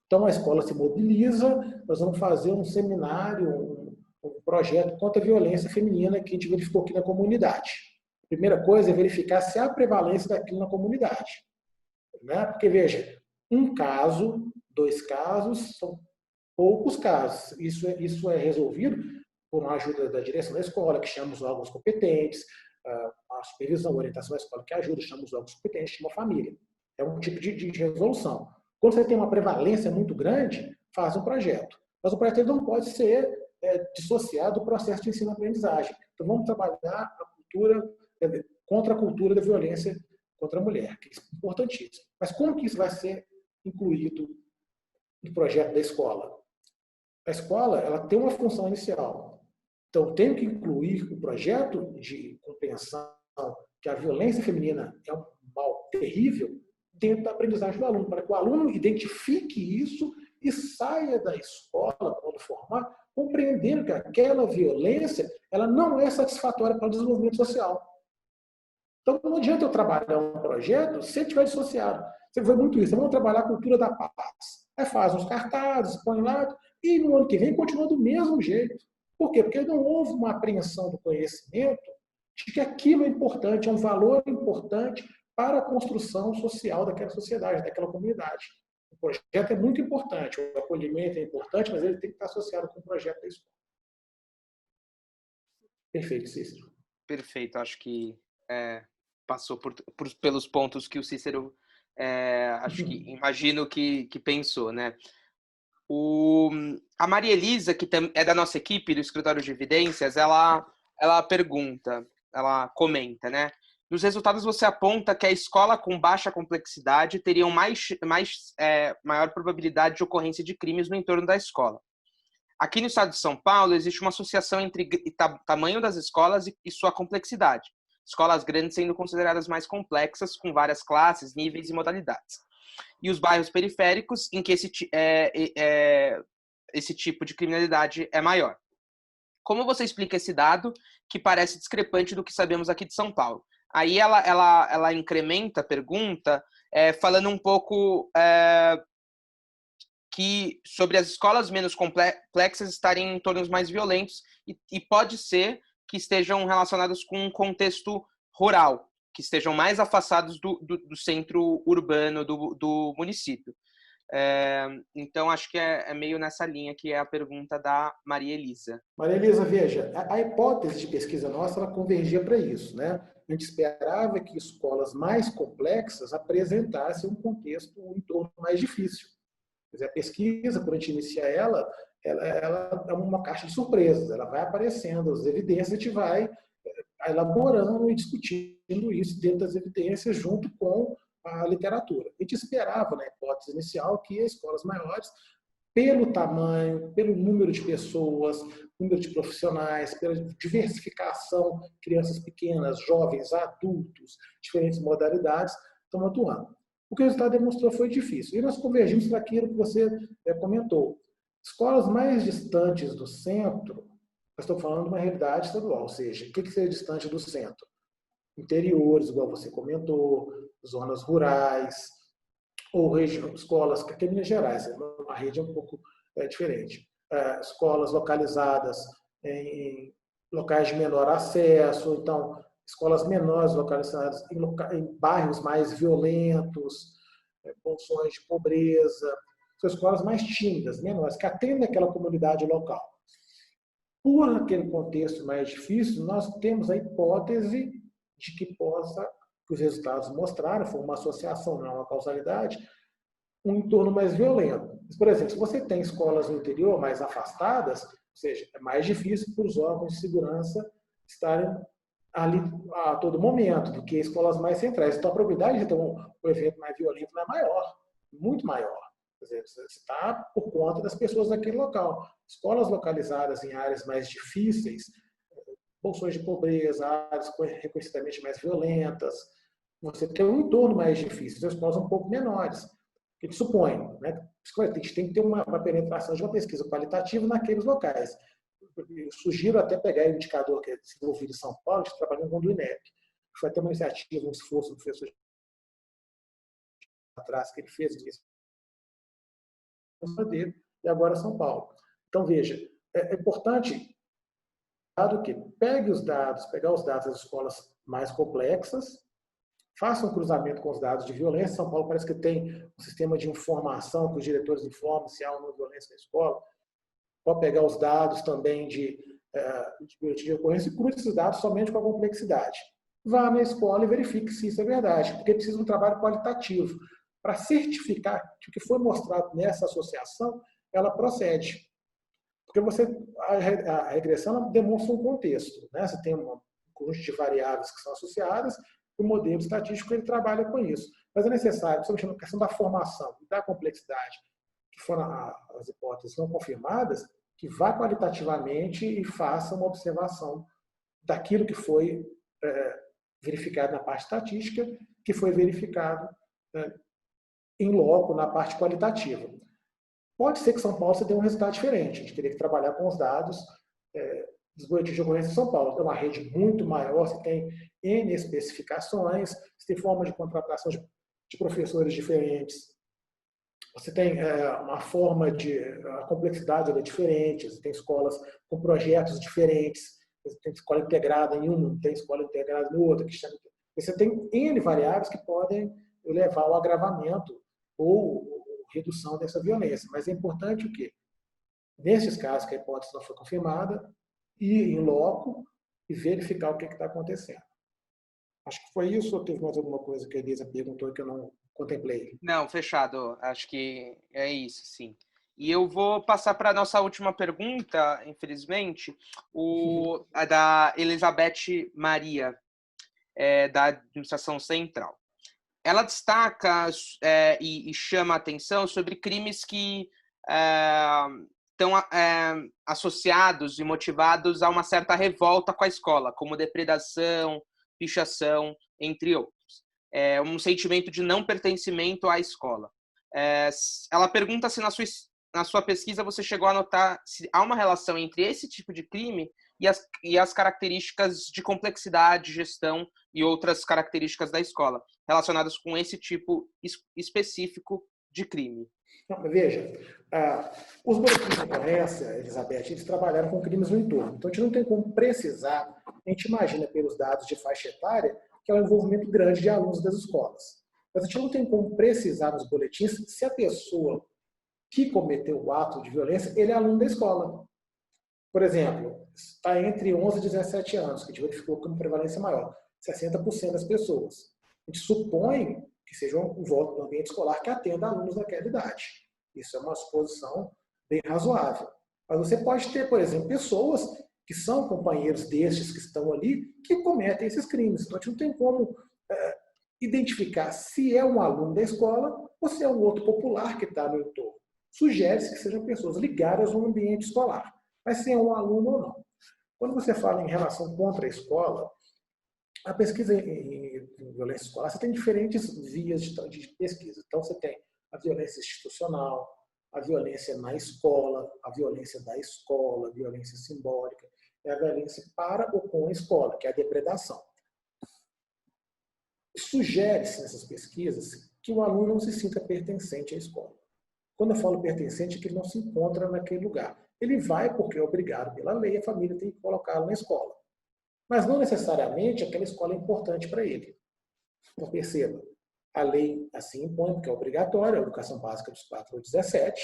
B: Então, a escola se mobiliza, nós vamos fazer um seminário, um projeto contra a violência feminina que a gente verificou aqui na comunidade. A primeira coisa é verificar se há prevalência daquilo na comunidade. Né? Porque, veja, um caso, 2 casos, são poucos casos. Isso é resolvido por uma ajuda da direção da escola, que chama os órgãos competentes, a supervisão, a orientação da escola que ajuda, chama os órgãos competentes, chama a família. É um tipo de resolução. Quando você tem uma prevalência muito grande, faz um projeto. Mas o projeto ele não pode ser dissociado do processo de ensino-aprendizagem. Então, vamos trabalhar a cultura, contra a cultura da violência contra a mulher, que é importantíssimo. Mas como que isso vai ser incluído no projeto da escola? A escola ela tem uma função inicial. Então, tenho que incluir o projeto de compreensão que a violência feminina é um mal terrível dentro da aprendizagem do aluno, para que o aluno identifique isso e saia da escola, quando formar, compreendendo que aquela violência ela não é satisfatória para o desenvolvimento social. Então, não adianta eu trabalhar um projeto se ele estiver dissociado. Você vê muito isso. Vamos trabalhar a cultura da paz. Aí faz uns cartazes, põe lá, e no ano que vem continua do mesmo jeito. Por quê? Porque não houve uma apreensão do conhecimento de que aquilo é importante, é um valor importante para a construção social daquela sociedade, daquela comunidade. O projeto é muito importante, o acolhimento é importante, mas ele tem que estar associado com o projeto da escola. Perfeito, Cícero.
A: Perfeito, acho que passou pelos pontos que o Cícero, acho que imagino que pensou, né? A Maria Elisa, que é da nossa equipe do Escritório de Evidências, ela pergunta, ela comenta, né? Nos resultados você aponta que a escola com baixa complexidade teria maior probabilidade de ocorrência de crimes no entorno da escola. Aqui no estado de São Paulo existe uma associação entre tamanho das escolas e sua complexidade. Escolas grandes sendo consideradas mais complexas, com várias classes, níveis e modalidades. E os bairros periféricos, em que esse tipo de criminalidade é maior. Como você explica esse dado, que parece discrepante do que sabemos aqui de São Paulo? Aí ela incrementa a pergunta, falando um pouco sobre as escolas menos complexas estarem em entornos mais violentos e pode ser que estejam relacionados com um contexto rural, que estejam mais afastados do centro urbano do município. Então, acho que é meio nessa linha que é a pergunta da Maria Elisa.
B: Maria Elisa, veja, a hipótese de pesquisa nossa ela convergia para isso, né? A gente esperava que escolas mais complexas apresentassem um contexto, um entorno mais difícil. Quer dizer, a pesquisa, quando a gente inicia ela é uma caixa de surpresas, ela vai aparecendo as evidências, a gente vai elaborando e discutindo isso dentro das evidências junto com a literatura. A gente esperava, na hipótese inicial, que as escolas maiores, pelo tamanho, pelo número de pessoas, número de profissionais, pela diversificação, crianças pequenas, jovens, adultos, diferentes modalidades, estão atuando. O que o resultado demonstrou foi difícil. E nós convergimos para aquilo que você comentou. Escolas mais distantes do centro, nós estamos falando de uma realidade estadual, ou seja, o que seria distante do centro? Interiores, igual você comentou, zonas rurais, ou escolas, que aqui em Minas Gerais, uma rede um pouco diferente. Escolas localizadas em locais de menor acesso, então, escolas menores localizadas em bairros mais violentos, condições de pobreza, são escolas mais tímidas, menores, que atendem aquela comunidade local. Por aquele contexto mais difícil, nós temos a hipótese de que os resultados mostraram, foi uma associação, não uma causalidade, um entorno mais violento. Por exemplo, se você tem escolas no interior mais afastadas, ou seja, é mais difícil para os órgãos de segurança estarem ali a todo momento do que escolas mais centrais. Então, a probabilidade de ter um evento mais violento é maior, muito maior. Quer dizer, você está por conta das pessoas daquele local. Escolas localizadas em áreas mais difíceis, bolsões de pobreza, áreas reconhecidamente mais violentas, você tem um entorno mais difícil, as escolas um pouco menores. A gente supõe, né? A gente tem que ter uma penetração de uma pesquisa qualitativa naqueles locais. Eu sugiro até pegar o indicador que é desenvolvido em São Paulo, que trabalhando com o INEP. Foi até uma iniciativa, um esforço do professor atrás que ele fez, dele, e agora São Paulo. Então, veja, é importante que pegar os dados das escolas mais complexas, faça um cruzamento com os dados de violência. São Paulo parece que tem um sistema de informação que os diretores informam se há uma violência na escola. Pode pegar os dados também de ocorrência e cruza esses dados somente com a complexidade. vá na escola e verifique se isso é verdade, porque precisa de um trabalho qualitativo para certificar que o que foi mostrado nessa associação, ela procede. Porque a regressão demonstra um contexto, né? Você tem um conjunto de variáveis que são associadas, e o modelo estatístico ele trabalha com isso. Mas é necessário, principalmente na questão da formação e da complexidade, que foram as hipóteses não confirmadas, que vá qualitativamente e faça uma observação daquilo que foi verificado na parte estatística, que foi verificado em loco na parte qualitativa. Pode ser que São Paulo você tenha um resultado diferente. A gente teria que trabalhar com os dados dos boletins de ocorrência de São Paulo. É uma rede muito maior, você tem N especificações, você tem forma de contratação de professores diferentes, você tem uma forma de... A complexidade é diferente, você tem escolas com projetos diferentes, você tem escola integrada em um, não tem escola integrada no outro. Você tem N variáveis que podem levar ao agravamento ou redução dessa violência. Mas é importante o quê? Nesses casos que a hipótese não foi confirmada, ir em loco e verificar o que está acontecendo. Acho que foi isso, ou teve mais alguma coisa que a Elisa perguntou que eu não contemplei?
A: Não, fechado. Acho que é isso, sim. E eu vou passar para a nossa última pergunta, infelizmente, a da Elizabeth Maria, da Administração Central. Ela destaca e chama a atenção sobre crimes que estão associados e motivados a uma certa revolta com a escola, como depredação, pichação, entre outros. Um sentimento de não pertencimento à escola. Ela pergunta se na sua pesquisa você chegou a notar se há uma relação entre esse tipo de crime e as características de complexidade, gestão e outras características da escola, relacionadas com esse tipo específico de crime.
B: Não, veja, os boletins de ocorrência, Elizabeth, eles trabalharam com crimes no entorno. Então, a gente não tem como precisar, a gente imagina pelos dados de faixa etária, que é um envolvimento grande de alunos das escolas. Mas a gente não tem como precisar nos boletins se a pessoa que cometeu o ato de violência, ele é aluno da escola. Por exemplo, está entre 11 e 17 anos, que a gente verificou como prevalência maior, 60% das pessoas. A gente supõe que seja um voto do ambiente escolar que atenda alunos daquela idade. Isso é uma suposição bem razoável. Mas você pode ter, por exemplo, pessoas que são companheiros destes que estão ali, que cometem esses crimes. Então, a gente não tem como identificar se é um aluno da escola ou se é um outro popular que está no entorno. Sugere-se que sejam pessoas ligadas ao ambiente escolar, mas se é um aluno ou não. Quando você fala em relação contra a escola, a pesquisa em violência escolar, você tem diferentes vias de pesquisa. Então, você tem a violência institucional, a violência na escola, a violência da escola, a violência simbólica, e a violência para ou com a escola, que é a depredação. Sugere-se nessas pesquisas que o aluno não se sinta pertencente à escola. Quando eu falo pertencente, é que ele não se encontra naquele lugar. Ele vai porque é obrigado pela lei, a família tem que colocá-lo na escola. Mas não necessariamente aquela escola é importante para ele. Então, perceba, a lei assim impõe, porque é obrigatória, a educação básica dos 4 aos 17,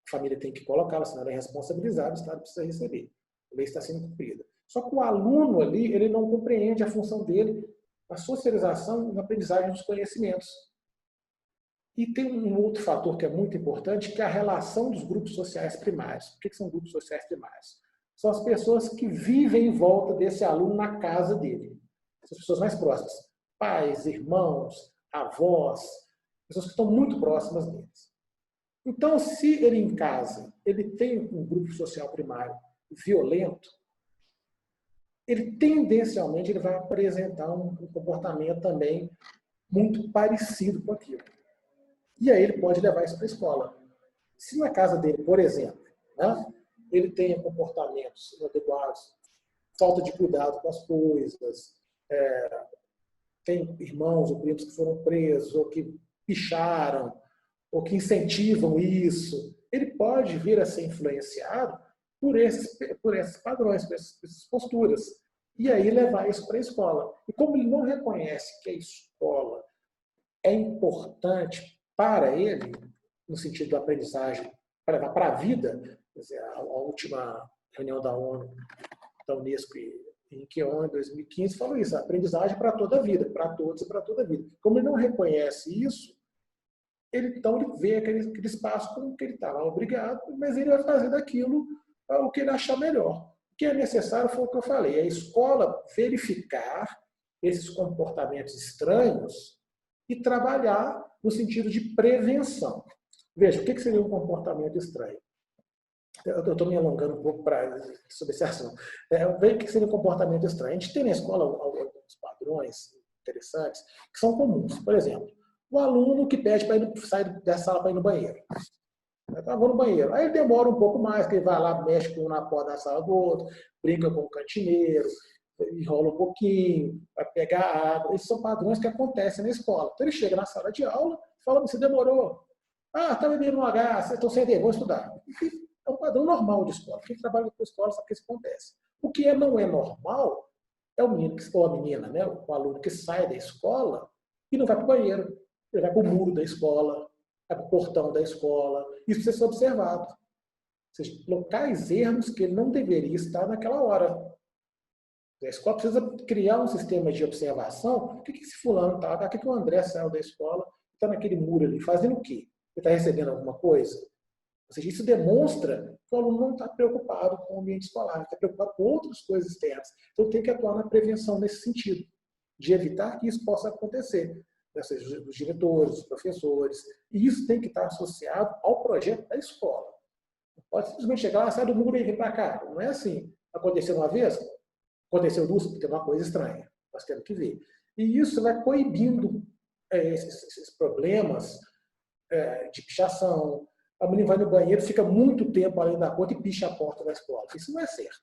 B: a família tem que colocá-la, senão ela é responsabilizada, o Estado precisa receber. A lei está sendo cumprida. Só que o aluno ali, ele não compreende a função dele na socialização e na aprendizagem dos conhecimentos. E tem um outro fator que é muito importante, que é a relação dos grupos sociais primários. O que são grupos sociais primários? São as pessoas que vivem em volta desse aluno na casa dele. São as pessoas mais próximas. Pais, irmãos, avós, pessoas que estão muito próximas deles. Então, se ele em casa ele tem um grupo social primário violento, ele tendencialmente ele vai apresentar um comportamento também muito parecido com aquilo. E aí ele pode levar isso para a escola. Se na casa dele, por exemplo, né, ele tem comportamentos inadequados, falta de cuidado com as coisas, tem irmãos ou primos que foram presos, ou que picharam, ou que incentivam isso, ele pode vir a ser influenciado por esses padrões, por essas posturas. E aí levar isso para a escola. E como ele não reconhece que a escola é importante para ele, no sentido da aprendizagem, para levar para a vida, quer dizer, a última reunião da ONU, da Unesco e em Keon, em 2015, falou isso, a aprendizagem para toda a vida, para todos e para toda a vida. Como ele não reconhece isso, então ele vê aquele espaço como que ele está lá obrigado, mas ele vai fazer daquilo o que ele achar melhor. O que é necessário foi o que eu falei, a escola verificar esses comportamentos estranhos e trabalhar no sentido de prevenção. Veja, o que seria um comportamento estranho? Eu estou me alongando um pouco sobre esse assunto. Veja o que seria um comportamento estranho. A gente tem na escola alguns padrões interessantes que são comuns. Por exemplo, o aluno que pede para sair da sala para ir no banheiro. Eu vou no banheiro. Aí ele demora um pouco mais, que ele vai lá, mexe com um na porta da sala do outro, brinca com o cantineiro, enrola um pouquinho, vai pegar água. Esses são padrões que acontecem na escola. Então ele chega na sala de aula, fala, você demorou. Ah, está bebendo um H, estou sem ideia, vou estudar. É um padrão normal de escola. Quem trabalha com escola sabe que isso acontece. O que não é normal é o menino ou a menina, né, o aluno que sai da escola e não vai para o banheiro. Ele vai para o muro da escola, vai para o portão da escola. Isso precisa ser observado. Ou seja, locais ermos que ele não deveria estar naquela hora. A escola precisa criar um sistema de observação. O que esse fulano está? O que o André saiu da escola, está naquele muro ali, fazendo o quê? Ele está recebendo alguma coisa? Ou seja, isso demonstra que o aluno não está preocupado com o ambiente escolar, está preocupado com outras coisas externas. Então, tem que atuar na prevenção nesse sentido, de evitar que isso possa acontecer. Ou seja, os diretores, os professores. E isso tem que estar associado ao projeto da escola. Não pode simplesmente chegar lá, sai do muro e vem para cá. Não é assim. Aconteceu uma vez, aconteceu duas, porque é uma coisa estranha. Nós temos que ver. E isso vai coibindo esses problemas de pichação. A menina vai no banheiro, fica muito tempo além da conta e picha a porta da escola. Isso não é certo.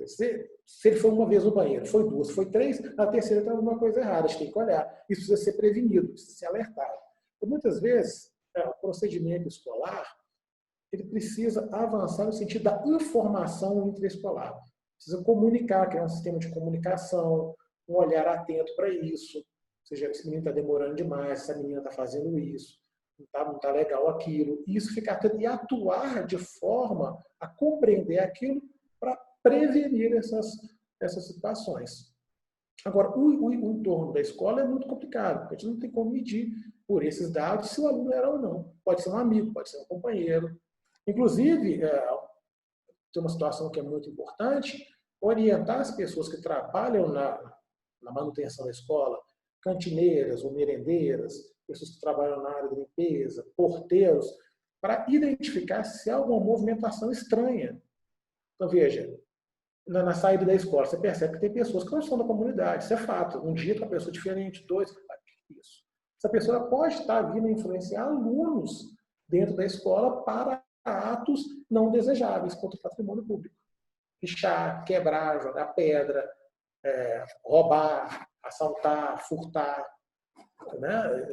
B: Se ele foi uma vez no banheiro, foi duas, foi três, na terceira tem alguma coisa errada, a gente tem que olhar. Isso precisa ser prevenido, precisa ser alertado. Então, muitas vezes, o procedimento escolar ele precisa avançar no sentido da informação interescolar. Precisa comunicar, criar um sistema de comunicação, um olhar atento para isso. Ou seja, esse menino está demorando demais, essa menina está fazendo isso, não tá legal aquilo. E isso ficar atento e atuar de forma a compreender aquilo para prevenir essas situações. Agora, o entorno da escola é muito complicado, porque a gente não tem como medir por esses dados se o aluno era ou não. Pode ser um amigo, pode ser um companheiro. Inclusive, tem uma situação que é muito importante, orientar as pessoas que trabalham na manutenção da escola, cantineiras ou merendeiras, pessoas que trabalham na área de limpeza, porteiros, para identificar se há alguma movimentação estranha. Então, veja, na saída da escola, você percebe que tem pessoas que não são da comunidade. Isso é fato. Um dia tem uma pessoa diferente, dois, isso. Essa pessoa pode estar vindo influenciar alunos dentro da escola para atos não desejáveis contra o patrimônio público. Pichar, quebrar, jogar pedra, roubar, assaltar, furtar. Né?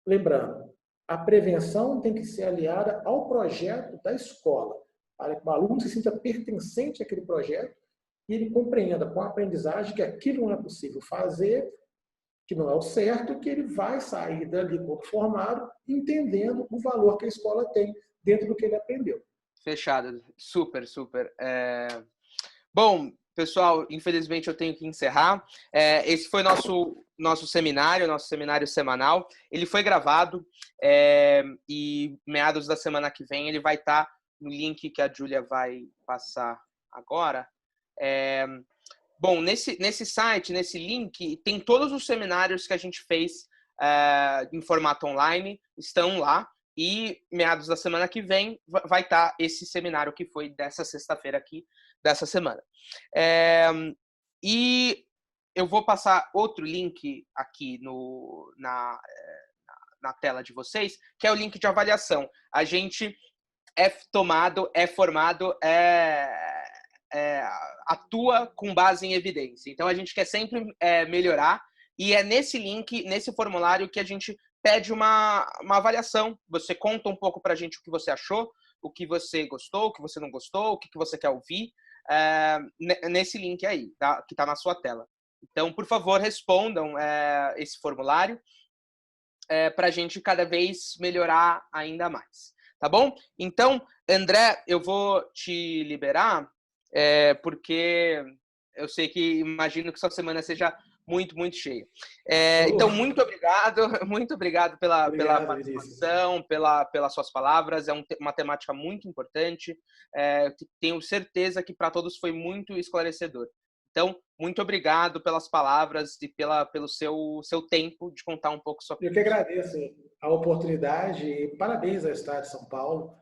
B: Lembrando, a prevenção tem que ser aliada ao projeto da escola, para que o aluno se sinta pertencente àquele projeto e ele compreenda com a aprendizagem que aquilo não é possível fazer, que não é o certo, que ele vai sair dali como formado, entendendo o valor que a escola tem dentro do que ele aprendeu.
A: Fechado. Super, super. Bom, pessoal, infelizmente eu tenho que encerrar. Esse foi nosso seminário semanal. Ele foi gravado e meados da semana que vem ele vai estar no link que a Júlia vai passar agora. Bom, nesse site, nesse link, tem todos os seminários que a gente fez em formato online, estão lá. E meados da semana que vem vai estar esse seminário que foi dessa sexta-feira aqui, dessa semana. E eu vou passar outro link aqui na tela de vocês, que é o link de avaliação. A gente é formado, atua com base em evidência. Então, a gente quer sempre melhorar. E é nesse link, nesse formulário, que a gente pede uma avaliação. Você conta um pouco para a gente o que você achou, o que você gostou, o que você não gostou, o que você quer ouvir, nesse link aí, tá? Que está na sua tela. Então, por favor, respondam esse formulário para a gente cada vez melhorar ainda mais. Tá bom? Então, André, eu vou te liberar, porque eu sei que imagino que sua semana seja muito, muito cheia. Então, muito obrigado pela participação, pelas suas palavras. É uma temática muito importante. Tenho certeza que para todos foi muito esclarecedor. Então, muito obrigado pelas palavras e pelo seu tempo de contar um pouco sobre
B: isso. Eu que agradeço a oportunidade e parabéns ao Estado de São Paulo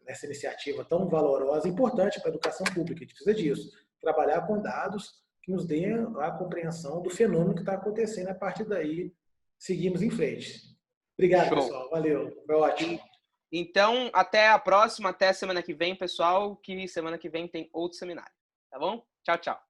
B: nessa iniciativa tão valorosa e importante para a educação pública. A gente precisa disso, trabalhar com dados que nos deem a compreensão do fenômeno que está acontecendo. A partir daí, seguimos em frente. Obrigado, Show. Pessoal. Valeu. Foi ótimo.
A: Então, até a próxima, até a semana que vem, pessoal, que semana que vem tem outro seminário. Tá bom? Tchau, tchau.